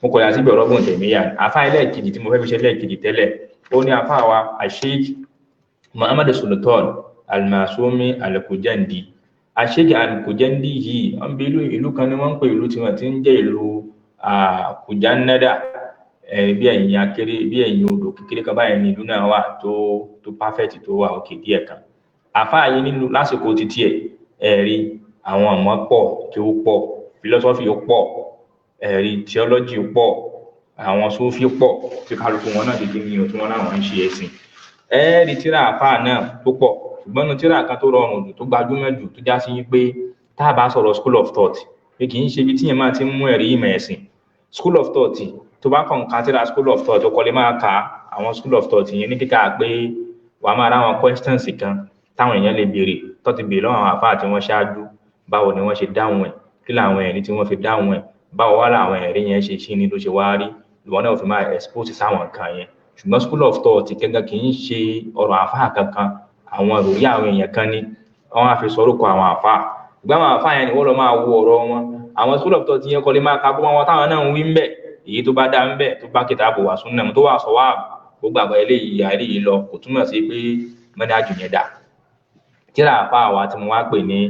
mo kọ̀ yà síbi ọ̀rọ̀ Ibn Taymiyyah àfáà ẹlẹ́ẹ̀kejì tí mo fẹ́ fi ṣe ẹlẹ́ẹ̀kejì tẹ́lẹ̀ ó ní àfáà wa Sheikh Muhammad Sultan Al-Masumi Al-Kujandi. Sheikh Al-Kujandi yìí wọ́n bí ìlú kan ní wọ́n ń pè ìlú tí wọ́n ti ń jẹ́ ìlú Kujannada bí ẹ̀yìn akéré bí ẹ̀yìn odò kékeré kan báyìí ní ìlú náà wà tó perfect tó wà òkè díẹ̀ kan. àfáà yìí nínú lásìkò títí ẹ̀rí àwọn ọmọ pọ̀ kí ó pọ̀ philosophy ó pọ̀ ẹ̀rí theology ó pọ̀ àwọn Sufi pọ̀ tí kálukú wọn náà ti kí ni tí wọ́n láwọn ń ṣe ẹ̀sìn ẹ̀rí tíra àfáà náà tó pọ̀ ṣùgbọ́n ní tíra kan tó rọrùn jù tó gbajúmọ̀ jù tó já sí pé tá a bá sọ̀rọ̀ school of thought pé kì í ṣe ibi tí yẹn máa ti mú ẹ̀rí ìmọ̀ ẹ̀sìn school of thought tó bá kàn ká tíra school of thought ó kọ́lé máa ka àwọn school of thought yẹn ní kíkà pé wàá máa ráwọn questions kan táwọn èèyàn lè béèrè tó ti béèrè lọ́wọ́ àwọn àfáà tí wọ́n ṣáájú báwo ni wọ́n ṣe dáhùn ẹ̀ kí làwọn ẹ̀rí tí wọ́n fi dáhùn ẹ̀ báwo wá làwọn ẹ̀rí yẹn ṣe ṣí ni ló ṣe wá rí ìwọ náà fi máa expose sáwọn nǹkan yẹn ṣùgbọ́n school of thought gẹ́gẹ́ kì í ṣe ọ̀rọ̀ àfáà kankan àwọn ìròrí àwọn èèyàn kan ní wọ́n á fi sọ̀rọ̀kọ àwọn àfáà ìgbà àwọn àfáà yẹn ni wọ́n lọ máa wo ọ̀rọ̀ wọn àwọn school of thought yẹn kọ́ lè máa ka bó wọn táwọn náà ń wí ń bẹ̀ èyí tó bá dá ń bẹ̀ tó bá kìtàbù wà súnnà tó wà sọ wà gbogbo àgbà eléyìí àìrí yìí lọ kò túmọ̀ sí pé mẹ́nájú yẹn dà tíra àfáà wa tí mo wá pè ní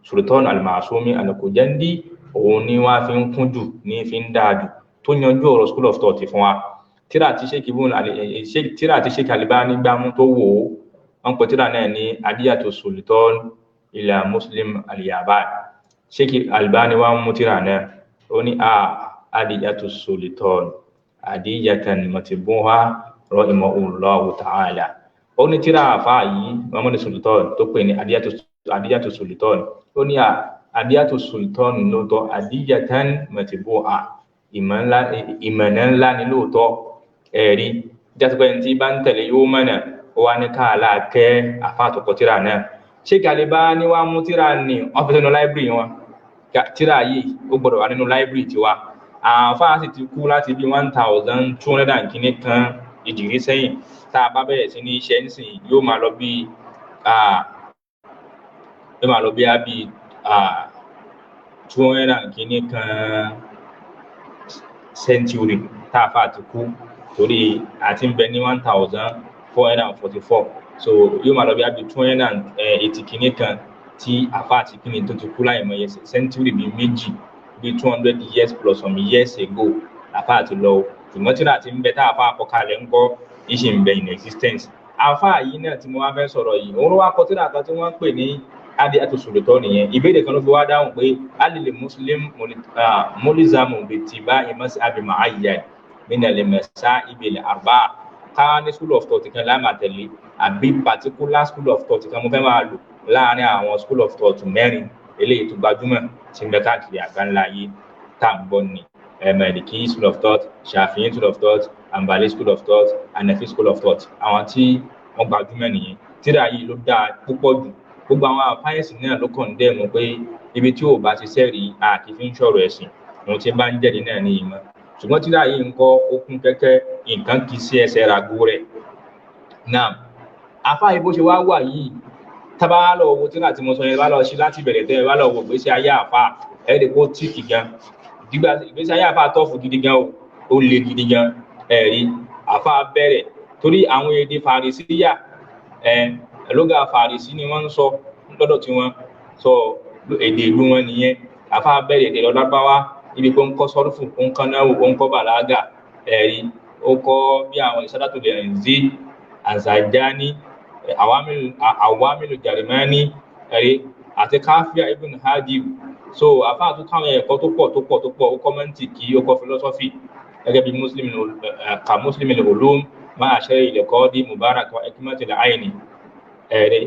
Sultan Al-Masumi Al-Kujandi òun ni wọ́n fi ń kún jù ní fi ń dáa jù tó yanjú ọ̀rọ̀ school of thought fún wa tíra tí Sheikh Albani gbámú tó wò ó wọ́n pè tíra náà ní Adiyatu Sultan ila Muslim al-Yaban Sheikh Albani wá mú tíra náà ó ní Adiyatu Sultan adiyatan matbuha rahimahullahu ta'ala ó ní tíra àfáà yìí Muhammad Sultan tó pè ní Adiyatu Sultan ó ní Adiyatu Sultan lóòótọ́ adiyatan matbuha ìmọ̀nà ńlá ni lóòótọ́ ẹ̀rí jásípẹ́ tí bá ń tẹ̀lé yóò mọ̀nà ó wá ní káàlá kẹ́ àfáàtọ̀kọ̀ tíra náà Sheikh Albani wá mú tíra ní ọ́fíìsì nínú láìbírì wọn tíra yìí ó gbọ́dọ̀ wà nínú láìbírì tiwa àfáà sì ti kú láti bí 1200 kìíní kan ìdìrí sẹ́yìn tá a bá bẹ̀rẹ̀ sí ní iṣẹ́ nísìnyí yóò máa lọ bí 200 kìíní kan century tá a fà ti kú torí àti ń bẹ ní 1444 so yóò máa lọ bí 280 kìíní kan tí àfà àti kìíní tó ti kú láì mọ̀ yẹn century bíi méjì bíi 200 years plus some years ago àfà àti lọ ṣùgbọ́n tíra àti ń bẹ tá àfà àkọkalẹ̀ ń kọ́ ìṣe ń bẹ in existence àfà yìí náà tí mo wá fẹ́ sọ̀rọ̀ yìí òun ló wá kọ tíra kan tí wọ́n ń pè ní Adiyatu Sultan nìyẹn ìbéèrè kan ló fi wá dáhùn pé alìlè muslim mulizamu bittiba'i mazhabi mu'ayyan min al-masa'ib al-arba'a ká ní school of thought kan láàmà tẹ̀lé àbí particular school of thought kan mo fẹ́ máa lò láàárín àwọn school of thought mẹ́rin eléyìí tó gbajúmọ̀ tí ń bẹ káàkiri àgbáńlá ayé tá à ń gbọ́ ni Maliki school of thought Shafi'i school of thought Hanbali school of thought Hanafi school of thought àwọn tí wọ́n gbajúmọ̀ nìyẹn tíra yìí ló dáa púpọ̀ jù gbogbo àwọn àfáyẹ̀sì náà ló kàn dẹ́ mọ̀ pé ibi tí ò bá ti sẹ́rí àti fi ń ṣọ̀rọ̀ ẹ̀sìn òun tí bá ń jẹ́ni náà ní ìmọ̀ ṣùgbọ́n tíra yìí ń kọ́ ó kún kẹ́kẹ́ nǹkan kì í sí ẹsẹ̀ ràgó rẹ̀ náà àfáà bó ṣe wá wà yìí tábà lọ wo tíra tí mo sọ yẹn bá lọ sí láti bẹ̀rẹ̀ tẹ́ ẹ bá lọ wo ìgbésí ayé àfáà ẹ̀ẹ́dẹ̀ kó tíìkì gan dígbà ìgbésí ayé àfáà tọ́fù gidi gan ó le gidi gan ẹ̀rí àfáà bẹ̀rẹ̀ torí àwọn èdè Fàrísíyà lóga Fàrísí ni wọ́n ń sọ lọ́dọ̀ tí wọ́n sọ èdè ìlú wọn nìyẹn àfa bẹ̀rẹ̀ èdè lọ Lárúbáwá níbi pé ó ń kọ́ sọ́rùfù ó ń kọ́ náwó ó ń kọ́ bàlágà ẹ̀rí ó kọ́ bí àwọn ìsádàtò lè rìn sí Azajani Awamilu Jarimani ẹ̀rí àti Káfíà Ibn Hajib so àfa tó káwọn ẹ̀kọ́ tó pọ̀ ó kọ́ mẹ́ntìkì ó kọ́ philosophy gẹ́gẹ́ bí Muslim al-Ulum máa ṣe ilẹ̀kọ́ di Mubarak wa Hikmat al-Aini ẹ̀rí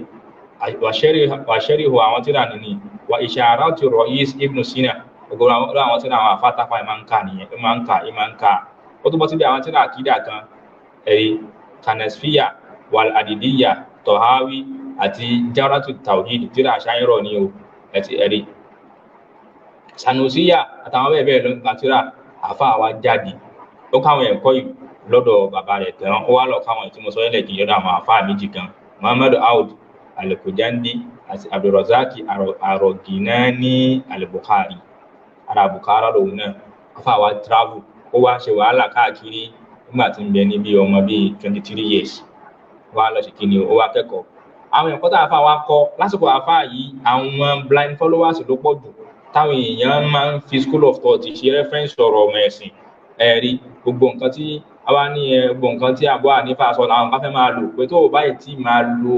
wàṣẹ́rìhù àwọn tíra nìní wà Isharatu Rais Ibn Sina gbogbo àwọn tíra àwọn àfátápá ìmá ń ká nìyẹn ìmá ń ká ó tó bọ́ síbi àwọn tíra àkídà kan ẹ̀rí Kanasfiya wal Adidiyya Tahawi àti Jawratu Tawhid tíra àṣáyẹ̀rọ̀ ní o ẹ̀rí Sanusiya àtàwọn bẹ́ẹ̀ lọ nípa tíra àfá àwa jáde ó káwọn ẹ̀kọ́ yìí lọ́dọ̀ bàbá rẹ̀ tẹ̀wọ́n ó wá lọ káwọn ìtumọ̀ sọ́yẹ́lẹ̀ kì í lọ́dọ̀ àwọn àfá méjì kan Muhammadu Aud Al-Kujandi àti Abdulrazaki Aroginani Al-Bukhari ara Bukhara lòun náà afa wa travel ó wá ṣe wàhálà káàkiri nígbà tí ń bẹ ní bí ọmọ bíi 23 years wá lọ sí kíni ó wá kẹ́kọ̀ọ́ àwọn ẹ̀kọ́ tá àfa wa kọ́ lásìkò àfa yìí àwọn blind followers ló pọ̀ jù táwọn èèyàn máa ń fi school of thought ṣe reference ọ̀rọ̀ ọmọ ẹ̀sìn ẹ̀rí gbogbo nǹkan tí àwa ní gbogbo nǹkan tí Abu Hanifa sọ làwọn kan fẹ́ máa lò pé tó o báyìí tí máa lo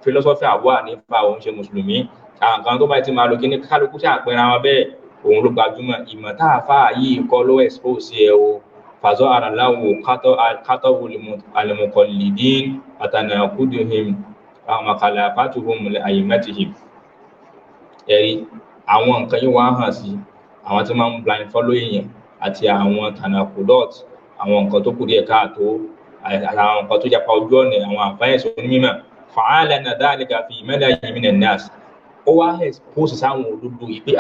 philosophy Abu Hanifa òun ṣe mùsùlùmí àwọn kan tó báyìí tí máa lo kí ní kálukú ṣe àpẹẹrẹ àwọn bẹ́ẹ̀ òun ló gbajúmọ̀ ìmọ̀ tá a fà yìí kọ́ ló expose ẹ o fàzọ́ àràláwò kátọ́wò al-muqallidin àtànàkúdùhìm àwọn khalafatuhum li a'immatihim ẹ̀rí àwọn nǹkan yìí wá hàn sí àwọn tí máa ń blind follow èèyàn àti àwọn tanakudot àwọn nǹkan tó kù díẹ̀ káàtó àwọn nǹkan tó japa ojú ọ̀nà àwọn àfáyẹ̀sọ onímọ̀ fa'alana dhalika fi mala'in minan nas ó wá expose sáwọn òdodo yìí pé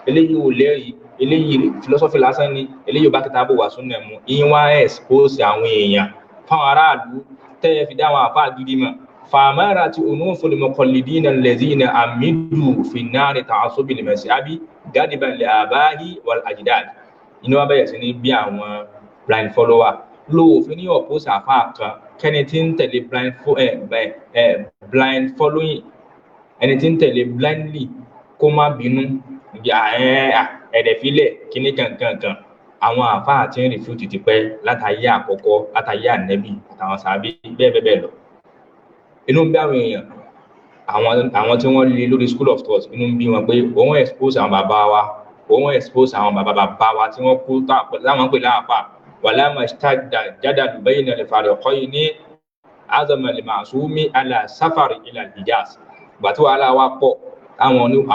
eléyìí ò lẹ́rìí eléyìí philosophy lásán ni eléyìí ò bá kìtàbù wà súnnà mu ìyẹn wá expose àwọn èèyàn fáwọn aráàlú tẹ́yẹ fi dá àwọn àfáà gidi mọ̀ fàmárà tí unuful muqallidina allazina amidu fi nari ta'assubil mazhabi gadiban li abahi wal ajdad inú wa bẹ̀rẹ̀ sí ní bí àwọn blind follower lóòfin ní ọ̀pọ̀sí àfáà kan kẹ́ni tí ń tẹ̀lé blind following ẹni tí ń tẹ̀lé blindly kó má bínú ẹ̀dẹ̀fílẹ̀ kíní kankan àwọn àfáà tí ń refute ti pẹ́ látàyé àkọ́kọ́ látàyé ànẹ́bì àtàwọn sàábí bẹ́ẹ̀ lọ inú ń bí àwọn èèyàn àwọn tí wọ́n lè lórí school of thought inú ń bí wọn pé òun expose àwọn bàbá wa òun expose àwọn bàbá wa tí wọ́n kú táwọn pè láàfà wala mashtadda jadalu bayna al-fariqayni azama al-ma'sumi ala safari ila al-Hijaz ìgbà tí wàhálà wa pọ̀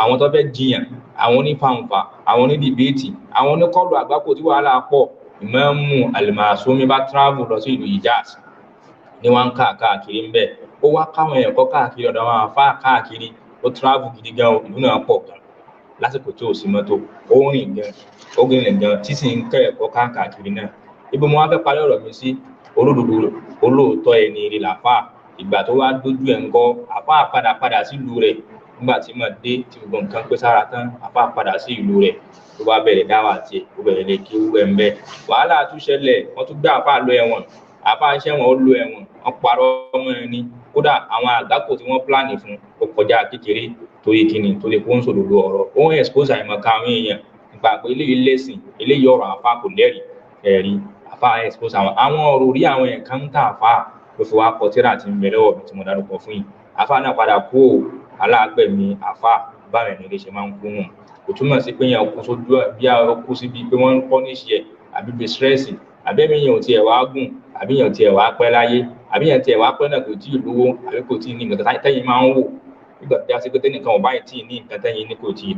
àwọn tó fẹ́ jiyàn àwọn onífàǹfà àwọn onídìbéètì àwọn oníkọlù àgbákò tí wàhálà pọ̀ Ìmáàmù al-Ma'sumi bá travel lọ sí ìlú Hijaz ní wọ́n ń káàkiri ń bẹ̀ ó wá káwọn ẹ̀kọ́ káàkiri ọ̀dọ̀ àwọn àfáà káàkiri ó travel gidi gan ìlú náà pọ̀ gan lásìkò tí ò sí mọ́tò ó rìn gan tí sì ń kẹ́ ẹ̀kọ́ káàkiri náà ibi mo wá fẹ́ parí ọ̀rọ̀ mi sí olódodo olóòótọ́ ẹni rí làfáà ìgbà tó wá dójú ẹ̀ ń kọ́ àfáà padà sí ìlú rẹ̀ nígbà tí mo dé tí gbogbo nǹkan pé sára tán àfáà padà sí ìlú rẹ̀ tó bá bẹ̀rẹ̀ dáwà tiẹ̀ ó bẹ̀rẹ̀ lè kí wúwẹ́ ń bẹ́ wàhálà tún ṣẹlẹ̀ wọ́n tún gbé àfáà lọ ẹ̀wọ̀n àfáà iṣẹ́ wọn ó lo ẹ̀wọ̀n wọ́n parọ́ ọmọ ẹni kódà àwọn àgbákò tí wọ́n pláàni fún ó kọjá kékeré torí kíni tó lè kó ń sòdodo ọ̀rọ̀ ó ń expose àìmọ̀ká àwọn èèyàn nípa pé eléyìí lẹ́sìn eléyìí ọ̀rọ̀ àfáà kò lẹ́rìí ẹ̀rí àfáà expose àwọn ọ̀rọ̀ orí àwọn ẹ̀kan ń tà àfáà ló fi wá kọ tírà tí ń bẹ lọ́wọ́ mi tí mo dárúkọ fún yìí àfáà náà padà kú aláàgbẹ̀mí àfáà báwọn ẹni lè ṣe máa ń kú nù kò túmọ̀ sí pé yẹn kú sójú bí a kú síbi pé wọ́n ń punish ẹ̀ àbí bí stress àbẹ́mi yẹn ò tiẹ̀ wá gùn àbí yẹn ò tiẹ̀ wá pẹ́ láyé àbí yẹn tiẹ̀ wá pẹ́ náà kò tí ì lówó àbí kò tí ì ní nǹkan tẹ́yìn máa ń wò nígbà tí a ṣe pé tẹ́nìkan ò báyìí tí ì ní nǹkan tẹ́yìn ní kò tí ì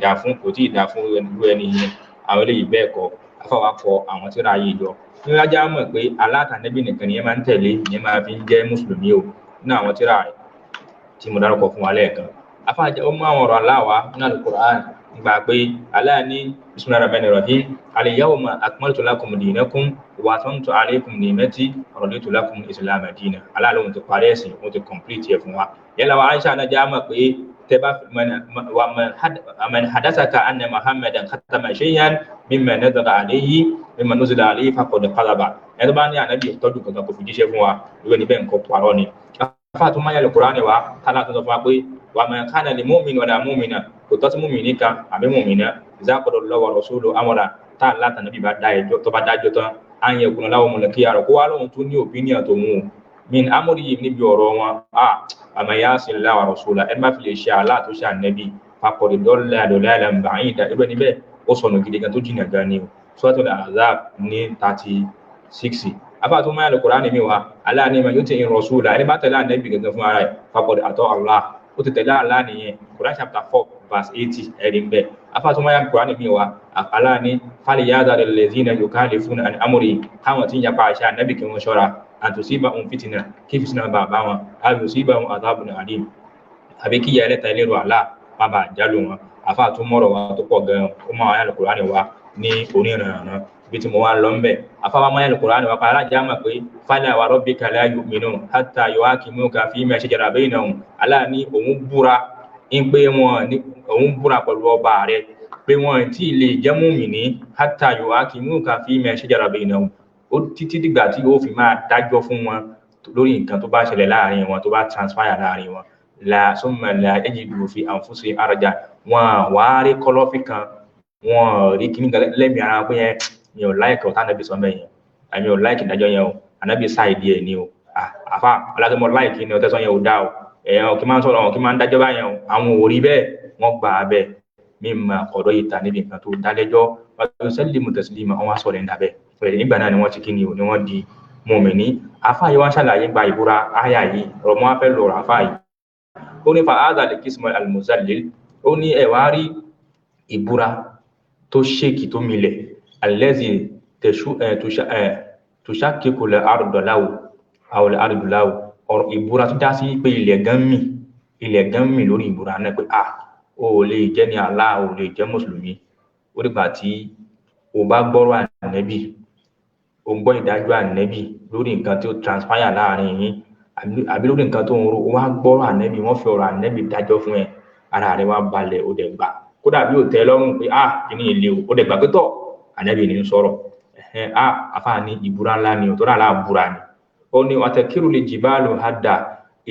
dá fún irú ẹni yẹn àwọn eléyìí bẹ́ẹ̀ kọ́ afáwa kọ àwọn tíra yìí jọ nílájà mọ̀ pé alátànẹ́bí nìkan nìyẹn máa ń tẹ̀lé ìyẹn máa fi ń jẹ́ mùsùlùmí o nínú àwọn tíra rẹ̀ tí mo dárúkọ fún wa lẹ́ẹ̀kan afáàjẹ́ ó mú àwọn ọ̀rọ̀ aláwa nínú Al-Qur'an nígbà pé Allah ní bismillahir rahmanir rahim al-yawma akmaltu lakum dinakum wa atmamtu alaykum ni'mati wa raditu lakum al-islam dinan Allah lóhun ti parí ẹ̀sìn wọ́n ti complete ẹ̀ fún wa yálà wa Aisha náà já mọ̀ pé tẹ́bá man hadasaka anna Muhammadan khatama shay'an mimma nazala alayhi faqad kadhaba ẹni bá ní ànábì tọ́jú kankan kò fi jíṣẹ́ fún wa ìwé níbẹ̀ nǹkan parọ́ ni afáàtú máyà Al-Qur'an wa tálá tó sọ fún wa pé wa ma kana lil mu'min wala mu'mina kò tọ́ sí mùmínì kan àbí mùmínà ìzákọ̀dọ̀ lọ́wọ́ rọ̀ṣúlù amọ̀ra tá a láta níbi bá dájọ́ tó bá dájọ́ tán á ń yẹ kùnà láwọn mọ̀lẹ́kí àrò kó wá lóhun tún ní opinion tó mú min amúrí yìí níbi ọ̀rọ̀ wọn àmọ́ yá sí láwọn rọ̀ṣúlà ẹ má fi lè ṣe àlá tó ṣe ànẹ́bí papọ̀dé dọ́là àdọ́là bàáyìn ìdá irú ẹni bẹ́ẹ̀ ó sọnù gidi gan tó jìnnà gan ni o Suratul Ahzab ní 36 afa tó máa lọ Kùránì mi wá aláàní ma yóò tẹ̀yìn rọ̀ṣúlà ẹni bá tẹ̀lé ànẹ́bí gangan fún ara ẹ̀ papọ̀dé àtọ́ Allah ó ti tẹ̀lé Allah nìyẹn Quran chapter 4 verse 80 ẹ̀rí ń bẹ́ẹ̀ afa tó máa yá Kùránì mi wá aláàní fali yadhari alladhina yukhalifuna an amri káwọn tí ń yapa àṣẹ ànẹ́bí kí wọ́n ṣọ́ra an tusibahum fitna kí fìtínà bá bá wọn aw yusibahum adhabun alim àbí kí yà ẹlẹ́ta ẹlẹ́rọ àlá má bàa jálù wọn àfa àtúmọ̀rọ̀ wa tó pọ̀ gan ó máa yà Kùránì wa ní onírànràn bí tí mo wá lọ ń bẹ̀ àfa wa máa yà Kùránì wa pa alájà mọ̀ pé fala wa rabbika la yu'minun hatta yuhakimuka fima shajara bainahum Allah ní òun búra ń pé òun búra pẹ̀lú ọba rẹ̀ pé wọn tí lè jẹ́ mùmínì hatta yuhakimuka fima shajara bainahum ó títí dìgbà tí ó fi máa dájọ́ fún wọn lórí nǹkan tó bá ṣẹlẹ̀ láàrin wọn tó bá transpire láàrin wọn la summa la yajidu fi anfusihim haraja wọn wá rí kọlọ́fì kan wọn rí kíní lẹ́mí ara pé yẹn mi ò láìkì ọ̀tá ànábì sọ mẹ́yìn àmì ò láìkì ìdájọ́ yẹn o ànábì sáìdì ẹ̀ ni o àfà aládọ́mọ láìkì ni ọ̀tẹ́sọ yẹn ò dá o ẹ̀yàn kí máa ń sọ̀rọ̀ kí máa ń dájọ́ báyẹn o àwọn ò rí bẹ́ẹ̀ wọ́n gbà á bẹ́ẹ̀ mímọ ọ̀dọ́ yìí ta níbi nǹkan tó dálẹ́jọ́ wọ́n sẹ́lẹ̀mù tẹ̀sílímù àwọn sọ̀rọ̀ ẹ̀ ń dàbẹ́ pẹ̀lú nígbà náà ni wọ́n ti kí ni o ni wọ́n di mùmínì àfà yìí wọ́n ṣàlàyé gba ìbúra áyà yìí ọ̀rọ̀ mọ́ fẹ́ lọ̀rọ̀ àfà yìí ó ní fa'adha al-qism al-muzallil ó ní ẹ̀wà rí ìbúra tó ṣèkì tó milẹ̀ allazi tushakkiku al-ardu lahu aw al-ardu lahu ọ̀rọ̀ ìbúra tó dá sí pé ilẹ̀ gan mì lórí ìbúra náà pé o lè jẹ́ ní Allah o lè jẹ́ mùsùlùmí ó dìgbà tí o bá gbọ́rọ̀ ànẹ́bì o gbọ́ ìdájọ́ ànẹ́bì lórí nǹkan tí ó transpire láàrin yín àbí lórí nǹkan tó ń ro wá gbọ́rọ̀ ànẹ́bì wọ́n fi ọ̀rọ̀ ànẹ́bì dájọ́ fún ẹ ara rẹ wá balẹ̀ ó dẹ̀ gbà kódà bí ò tẹ́ lọ́rùn pé kíní ilé o ó dẹ̀ gbà pé tọ̀ ànẹ́bì ní ń sọ̀rọ̀ àfáà ní ìbúra ńlá ni òtọ́rọ̀ aláàbúra ni ó ní watakiru li jibalu hadda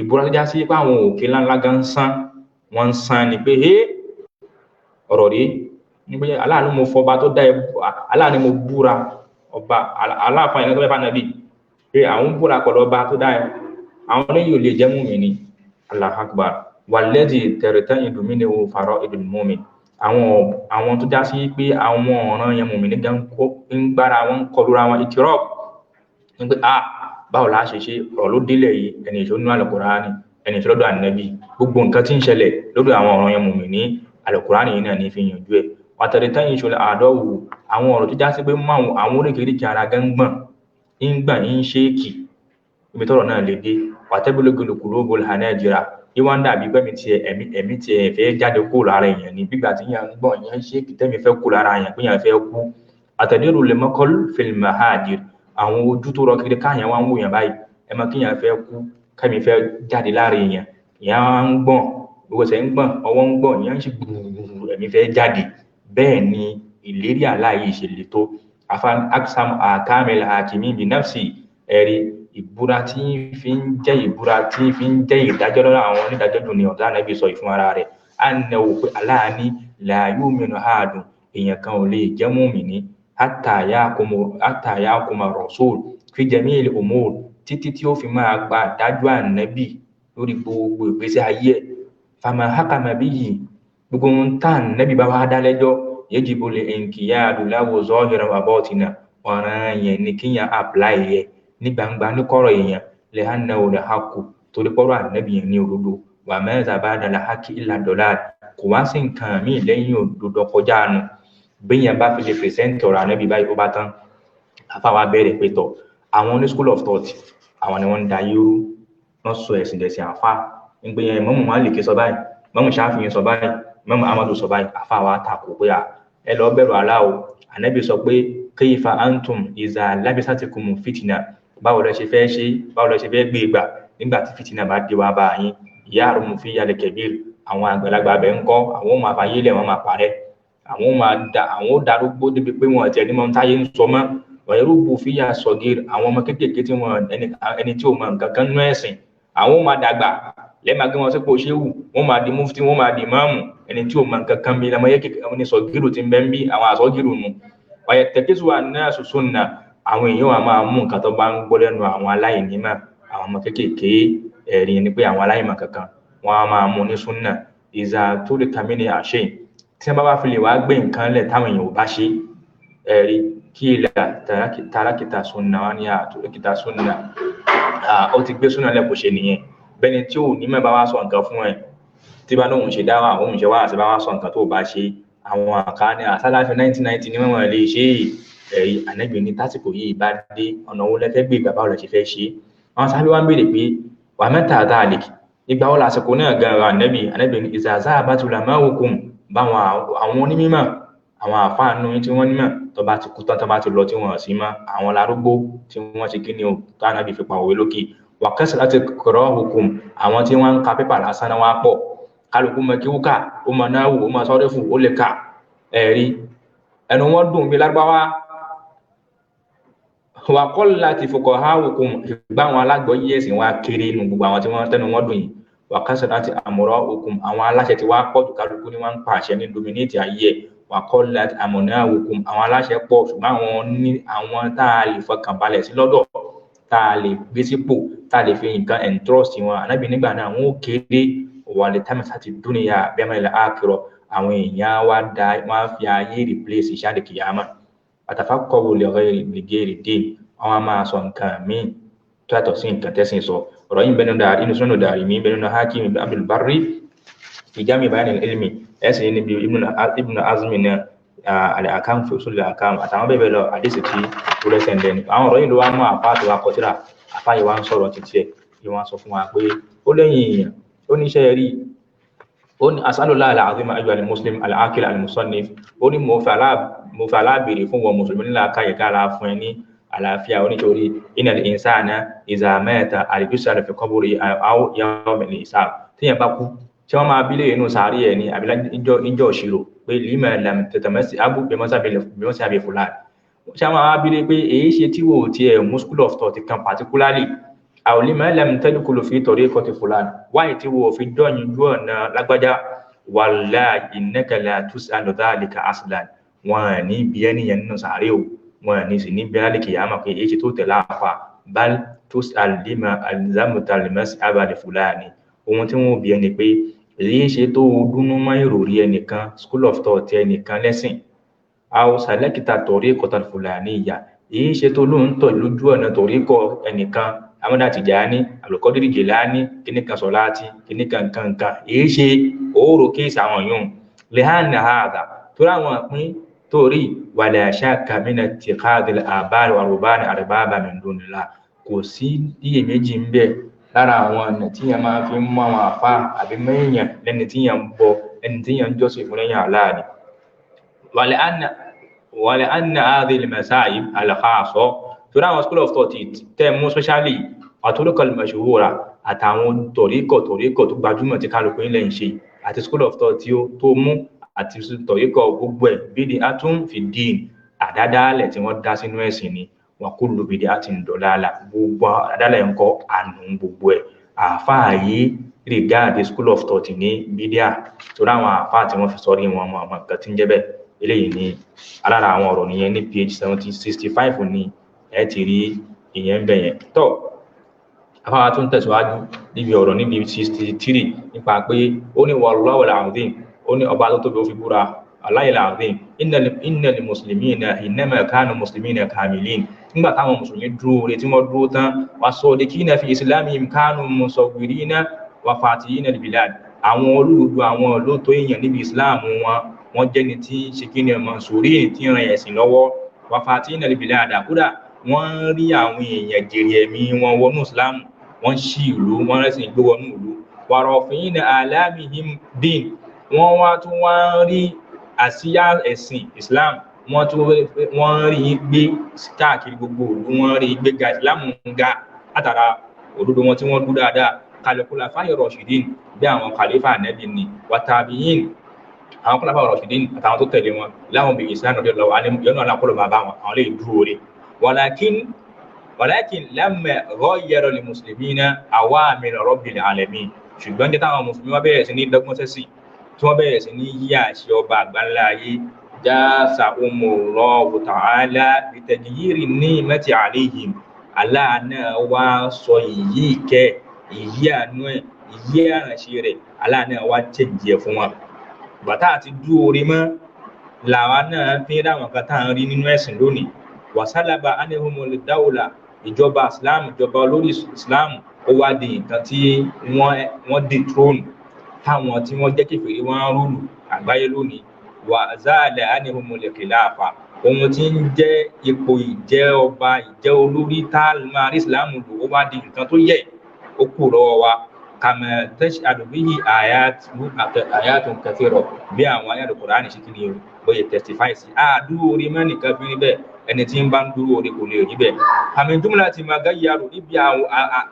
ìbúra tó já sí pé àwọn òkè ńláńlá gan wọ́n ń san ni pé ọ̀rọ̀ rí nígbé aláàánú mo fọba tó dá aláàánú mo búra ọba aláàfáà ìrìnà tó mẹ́fà nàbí pé àwọn búra pẹ̀lú ọba tó dá àwọn oníyìí ò lè jẹ́ mùmínì Allahu Akbar walladhi tarta'idu minhu fara'idul mu'min àwọn tó já sí pé àwọn ọ̀ràn yẹn mùmínì gan ń gbára wọn kọlura wọn ìtìrọ́ọ̀bù nígbé báwo la ṣe ṣe ọ̀rọ̀ ló délẹ̀ yìí ẹni ìṣó nínú Al-Qur'ani ẹni ìṣó lọ́dọ̀ ànẹ́bí gbogbo nǹkan tí ń ṣẹlẹ̀ lọ́dọ̀ àwọn ọ̀ràn yẹn mùmínì Al-Qur'ani yìí náà ní fi yànjú ẹ̀ wàtẹ̀rẹ̀tẹ̀yìn ìṣòro àádọ́wò àwọn ọ̀rọ̀ tó já sí pé mú àwọn oríkèéríkèé ara gan gbọ̀n ń ṣéèkì ibi tọ́rọ̀ náà lè dé wàtẹ́bílógolo kúlóbol hanajira ìwọ́n ń dàbí pẹ́mi tí ẹ̀mí tí ẹ̀ fẹ́ jáde kó lára èèyàn ní gbígbà tí yàn ń gbọ̀n yàn ń ṣéèkì tẹ́mi fẹ́ kó lára èèyàn pé yàn fẹ́ kú àtẹ̀dérò lè mọ́kọ́lù fìlìmà hajir àwọn ojú tó rọ kiri káyàn wá ń wò yàn báyìí ẹ mọ kí yàn fẹ́ kú kẹ́mi fẹ́ jáde lára èèyàn yàn ń gbọ̀n gbogbo ń gbọ̀n ọwọ́ ń gbọ̀n yàn ń ṣe gbùgbùgbù ẹ̀mí fẹ́ jáde bẹ́ẹ̀ ni ìlérí aláyé ìṣẹ̀lẹ̀ tó afan aksam akamil hakimi bi nafsi ẹ̀rí ìbúra tí fi ń jẹ́ ìdájọ́ lọ́rọ̀ àwọn onídàájọ́ dùn ní ọ̀dá Ànábì sọ ìfún ara rẹ̀ a nà wò pé aláàní la yu'minu ahadun èèyàn kan ò lè jẹ́ mùmínì hatta yahkuma rasul fi jamil umur títí tí ó fi máa gba ìdájọ́ Ànábì lórí gbogbo ìgbésí ayé ẹ̀ fama hakama bihi gbogbo ohun tá Ànábì bá wá dá lẹ́jọ́ yajibu al-inqiyadu lahu zahiran wa batinan ọ̀ràn yẹn ni kíyàn apply yẹ ní gbangba ní kọ̀rọ̀ èèyàn lè hàn náà òun àkù torí kọ̀rọ̀ Ànábì yẹn ní òdodo wà mẹ́ta bá dàlà hákì illa dalal kò wá sí nǹkan míì lẹ́yìn òdodo kọjá nu bẹ́yẹn bá fi lè pèsèǹtì ọ̀rọ̀ Ànábì báyìí ó bá tán àfàwà bẹ̀rẹ̀ pé tọ̀ àwọn ní school of thought àwọn ni wọ́n ń da yóró wọ́n sọ ẹ̀sìn dẹ̀sìn àfà nígbè yẹn Imamu Málíkì sọ báyìí Imamu Ṣáfi'í sọ báyìí Imamu Ahmadu sọ báyìí àfàwà takò pé ẹ lọ bẹ̀rù Allah o Ànábì sọ pé kayfa antum iza labisatikum fitna báwo lẹ ṣe fẹ́ gbé ìgbà nígbà tí fìtínà bá dé wá bá yín ìyá àrùn fi yálẹ̀ kẹ̀bíir àwọn àgbàlagbà bẹ̀ ń kọ́ àwọn ò máa fàyè lẹ̀ wọ́n máa parẹ́ àwọn ò darúgbó débi pé wọn àti ẹni mọ́ táyé ń sọ mọ́ ọ̀yẹ́rú bu fi yà sọ̀gìr àwọn ọmọ kéékèèké tí wọn ẹni tí ò mọ nǹkan kan nú ẹ̀sìn àwọn ò máa dàgbà lẹ́ẹ̀ma gbé wọn sípò ṣéwù wọ́n máa di mufti wọ́n máa di ìmáàmù ẹni tí ò mọ nǹkan kan bí lamọ yẹ kí ní sọgírù ti ń bẹ ń bí àwọn àsọgírù nù ọ̀yẹ̀ tẹ̀kísù an-nasu sunnah àwọn èèyàn wa máa mú nǹkan tó bá ń gbọ́ lẹ́nu àwọn aláìní mà àwọn ọmọ kéékèèké ẹ̀rí ni pé àwọn aláìmọ̀ kankan wọ́n á máa mú ní súnà ìzà tó lè kàmí ní àṣẹ tí wọ́n bá fi lè wá gbé nǹkan lẹ̀ táwọn èèyàn ò bá ṣe ẹ̀rí kí ilẹ̀ tàràkìtà súnà wá ní àtòkìtà súnà ó ti gbé súnà lẹ̀ kò ṣe nìyẹn bẹ́ni tí ò ní mẹ́ bá wá sọ nǹkan fún ẹ tí bá lóun ṣe dáwà òun ṣe wá àti bá wá sọ nǹkan tó bá ṣe àwọn àkáni àsálàfẹ́ 1990 ní wọ́n lè ṣe ẹ̀rí ànábì ní tásìkò yìí bá dé ọ̀nà owó lẹ́fẹ́ gbé bàbá ọ̀rẹ́ ṣe fẹ́ ṣe àwọn sábẹ́ wá ń béèrè pé wà mẹ́ta àdáàlìk ìgbà wo lásìkò náà gan ànábì ní ìzàzá àbátúlà máwùkùn báwọn àwọn onímọ̀ àwọn àfáànú tí wọ́n nímọ̀ tó bá ti kú tán tó bá ti lọ tí wọ́n sí mọ́ àwọn larúgbó tí wọ́n ṣe kí ni o tó ànábì fi pa òwe lókè wàkẹ́sì láti kọ̀rọ̀ hukum àwọn tí wọ́n ń ka pépà lásán náà wá pọ̀ kálukú mọ kíwúkà ó mọ náà wò ó mọ sọ́dẹ́fù ó lè kà ẹ̀rí ẹnu wọn dùn bí lárúbáwá wà kọ́ láti fọkọ̀ ha hukum ìgbà àwọn alágbọ̀yé ẹ̀sìn wa kéré nù gbogbo àwọn tí wọ́n tẹnu wọn dùn yìí wà kẹ́sì láti àmọ̀rọ̀ hukum àwọn aláṣẹ tí wá pọ̀ jù kálukú ni wọ́n ń pàṣẹ ní dominate ayé wà kọ́ láti àmọ̀nà hukum àwọn aláṣẹ pọ̀ ṣùgbọ́n àwọn tá a lè fọkàn balẹ̀ sí lọ́dọ̀ tá a lè gbé sípò tá a lè fi nǹkan entrust wọn ànábì nígbà náà wọn ó kéré wà lè tàmí sáti dúnìyà bẹ́ẹ̀mẹ́lẹ̀ àkìrọ̀ àwọn èèyàn wá da wọ́n fi ayé replace ìṣáde kìyàmá àtàfàkọ́wò lè gẹ́rì dé àwọn máa sọ nǹkan míì tó yàtọ̀ sí nǹkan tẹ́sìn sọ ọ̀rọ̀ yìí bẹ́ẹ̀ náà inú sọ́nà dàrí mi bẹ́ẹ̀ náà Hakim ibn Abdul Barri ìjámi bayan al-ilmi ẹ̀sìn níbi Ibn Azmi náà al-Ahkam fi usul al-Ahkam àtàwọn bẹ́ẹ̀ bẹ́ẹ̀ lọ àdéṣì tí ó lẹ́sẹ̀ ń dẹni àwọn ọ̀rọ̀ yìí ló wá mú àpá àti wa kọtíra àpá yìí wá ń sọ̀rọ̀ títí ẹ̀ yìí wọ́n sọ fún wa pé ó lẹ́yìn èèyàn ó níṣẹ́ rí ó ní as'alullah al-azim ayyuha al-muslim al-aqil al-musannif ó ní mo fẹ́ alábèrè fún wọn mùsùlùmí nílá káyẹ̀ kára fún ẹ ní àlàáfíà onítorí innal insana iza mata al-yus'alu fi qabri aw yawm al-hisab tíyẹn bá kú tí wọ́n máa bílẹ̀ inú sàárì ẹ̀ ní àbílá ìjọ òṣìrò pé lima lam tatamasi abu bimọ́sàbí fulani tí wọ́n máa bílẹ̀ pé èyí ṣe tí wò tí ẹ̀ mú school of thought kan particularly aw lima lam tadkhulu fi tariqati fulani wáyé tí wò fi dọ́yìn ojú ọ̀nà lágbájá wallahi innaka la tus'alu dhalika aslan wọn ní bí ẹniyàn nínú sàárì o wọn ní sì ní bí alẹ́ kìyàmà pé èyí ṣe tó tẹ̀lé àpá bal tus'al lima alzamta al-mas'aba li fulani ohun tí wọ́n bí ẹni pé èyí ṣe tó dúnú mọ́ ìròrí ẹnìkan school of thought ẹnìkan lẹ́sìn aw salakita tariqata al-fulaniyya èyí ṣe tó lóun tọ̀ lójú ọ̀nà tọ̀ríkọ̀ ẹnìkan Amada Tijani Abdulkadir Jilani kìnnìkan Sọláàtì kìnnìkan kankan èyí ṣe òórò kéèsì àwọn yòó lihana hada tó ráwọn pín torí wala shakka min ittikhadil abari wa rubani arbaba min dunillah kò sí iyèméjì ń bẹ lára àwọn ọ̀nà tí yẹn máa fi mú àwọn àfá àbí mẹ́yàn lẹ́ni tí yẹn ń bọ ẹni tí yẹn ń jọ́sìn fún lẹ́yìn aláàrí wàlẹ̀ anna hadhihi al-masā'ib al-khāṣṣah tó ráwọn school of thought tẹ́ mú specially at-turuq al-mashhūra àtàwọn tọ̀ríkọ̀ tó gbajúmọ̀ tí kálukú ilẹ̀ ń ṣe àti school of thought tó mú àti tọ̀ríkọ̀ gbogbo ẹ̀ bid'atun fi ddīn àdádálẹ̀ tí wọ́n dá sínú ẹ̀sìn ni wa kullu bid'atin dalalah gbogbo àdálẹ̀ ń kọ́ ànú gbogbo ẹ̀ àfáà yìí regard school of thought ní bídíà tó ráwọn àfáà tí wọ́n fi sọ́rí wọn mọ̀ àwọn nǹkan tí ń jẹ́ bẹ́ẹ̀ eléyìí ni alára àwọn ọ̀rọ̀ nìyẹn ní page 65 ní ẹ ti rí ìyẹn bẹ̀yẹn tó àfáà tún tẹ̀síwájú níbi ọ̀rọ̀ níbi 63 nípa pé ó ní wallahu al-azim ó ní ọba tó tóbi ó fi búra Allahi al-azim innal muslimina innama kanu muslimina kamilin nígbà táwọn mùsùlùmí dúró rẹ̀ tí wọ́n dúró tán wasodikina fi islamihim kanu musawwirina wa fatihina al-bilad àwọn olùdó àwọn olóòtó èèyàn níbi islam wọn jẹ́ni tí ṣe kí ni ọmọ sórí tí ran ẹ̀sìn lọ́wọ́ wa fatihina al-bilad kódà wọ́n rí àwọn èèyàn jèrè ẹ̀mí wọn wọnú islam wọ́n ṣí ìlú wọ́n rẹ́sìn gbé wọnú ìlú wa rafina alamihim din wọ́n wá tún wá rí àsíyá ẹ̀sìn islam wọ́n rí gbé káàkiri gbogbo ìlú wọ́n rí gbé ga islam ń ga látara òdodo wọn tí wọ́n dúró dáadáa kàlẹ́kùlà fáyọ̀ rọ̀ṣìdín bí àwọn kàlífà nẹ́bí ni wàtàbíyìn àwọn kàlífà rọ̀ṣìdín àtàwọn tó tẹ̀lé wọn láwọn bí islam ọdẹ lọ́wọ́ yọ́nà alákọ̀ọ́lọ́ bàbá wọn àwọn lè dúró rẹ̀ walakin lamma ghayyara lil muslimina awamir rabbil alamin ṣùgbọ́n jẹ́ táwọn mùsùlùmí wọ́n bẹ̀rẹ̀ sí ní dọ́gbọ́n sẹ́sì tí wọ́n bẹ̀rẹ̀ sí ní yí àṣẹ ọba àgbáńlá ayé jazahumullahu ta'ala bitaghyiri ni'mati alayhim. Allah náà wá sọ ìyí ìkẹ́ ìyí àánú ẹ̀ ìyí àrànṣe rẹ̀ Allah náà wá change fún wọn. Bàtà àti dú orí mọ́ làwa náà fi ń ráwọn kan tá à ń rí nínú ẹ̀sìn lónìí. Wasalaba anihumul dawla, ìjọba Islam, ìjọba olórí Islam ó wá di nǹkan tí wọ́n dethrone táwọn tí wọ́n jẹ́ kèfèrí wọ́n rúlù àgbáyé lónìí. Wa zala anihumul khilafa, ohun tí ń jẹ́ ipò ìjẹ́ ọba ìjẹ́ olórí tá a máa rí Islam lò ó wá di nǹkan tó yẹ ó kù lọ́wọ́ wa. Kama tashhadu bihi ayatun kathira, bí àwọn ayat Al-Qur'ani ṣe kí ni o bóyá testify sí dúró orí mọ́ nìkan fi rí bẹ́ẹ̀, ẹni tí ń bá ń dúró orí kò lè rí bẹ́ẹ̀. Àmì jumlati ma gayyaru,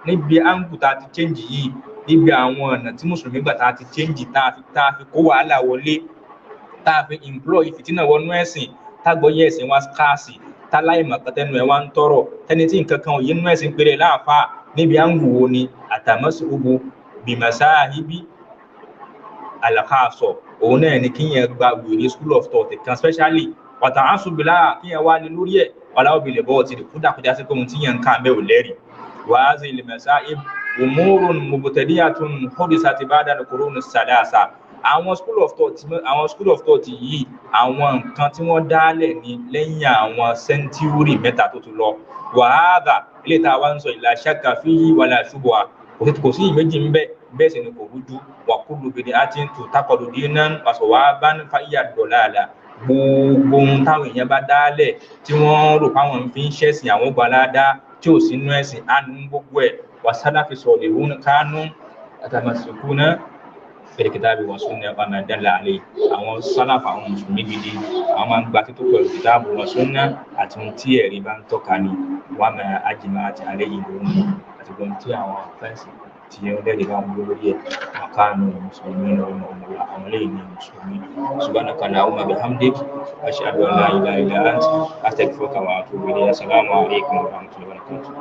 níbi áńgù tá a ti change yìí, níbi àwọn ọ̀nà tí mùsùlùmí gbà tá a ti change tá a fi kó wàhálà wọlé, tá a fi employ fìtínà wọnú ẹ̀sìn, tágbọ́yé ẹ̀sìn wa scarce, táláì màkàtẹ́nu ẹ̀ wá ń tọrọ, tẹni tí nǹkan kan òye nínú ẹ̀sìn péré láàfáà. Níbi áńgù wo ni àtàmọ́sùgbù bimasahibi al-khassa, òun náà ni kíyàn gba wèrè school of thought kan specially pàtà ásùbìlá kíyàn wá ní lórí ẹ̀ wàláwọ̀bìlẹ̀ bọ́ ti kúdàkúdà sí kóhun tíyàn ká mẹ́ ò lẹ́rì. Wa hazihil masa'ib umurun mubtadi'atun hudisat ba'da al-quruni as-salasa. Àwọn school of thought yìí àwọn nǹkan tí wọ́n dálẹ̀ ní lẹ́yìn àwọn sẹ́ńtúrì mẹ́ta tó ti lọ. Wa hadha ilé tá a wá ń sọ la shakka fihi wala shubha, kò sí ìméjì ń bẹ́ẹ̀ sì ni kò rújú. Wa kullu bid'atin tutaqadu dinan wa sawaban fa hiya dalala. Gbogbo ohun táwọn èèyàn bá dálẹ̀ tí wọ́n rò páwọn fi ń ṣẹ̀sìn àwọn gbalada tí ò sí inú ẹ̀sìn àánú gbogbo ẹ̀. Wa salafi salihun kanu yatamassikuna bil kitabi wa sunnah wa ma dalla alayhi. Àwọn sálàfà àwọn mùsùlùmí gidi àwọn máa ń gba títú pẹ̀lú kitabu wa sunnah àti ohun tí ẹ̀rí bá ń tọ́ka ni wa ma ajma'at alayhi lónìí àti ohun tí àwọn fẹ́ǹsì tí ó lẹ́rìí bá ń gbé lórí ẹ̀. Àkáànù mùsùlùmí náà ọmọlá àwọn lẹ́yìn ní mùsùlùmí. Subhanaka Allahumma bihamdik ashhadu an la ilaha illa anta astaghfiruka wa atubu ilayk. Assalamu alaikum wa rahmatullahi wa barakatuh.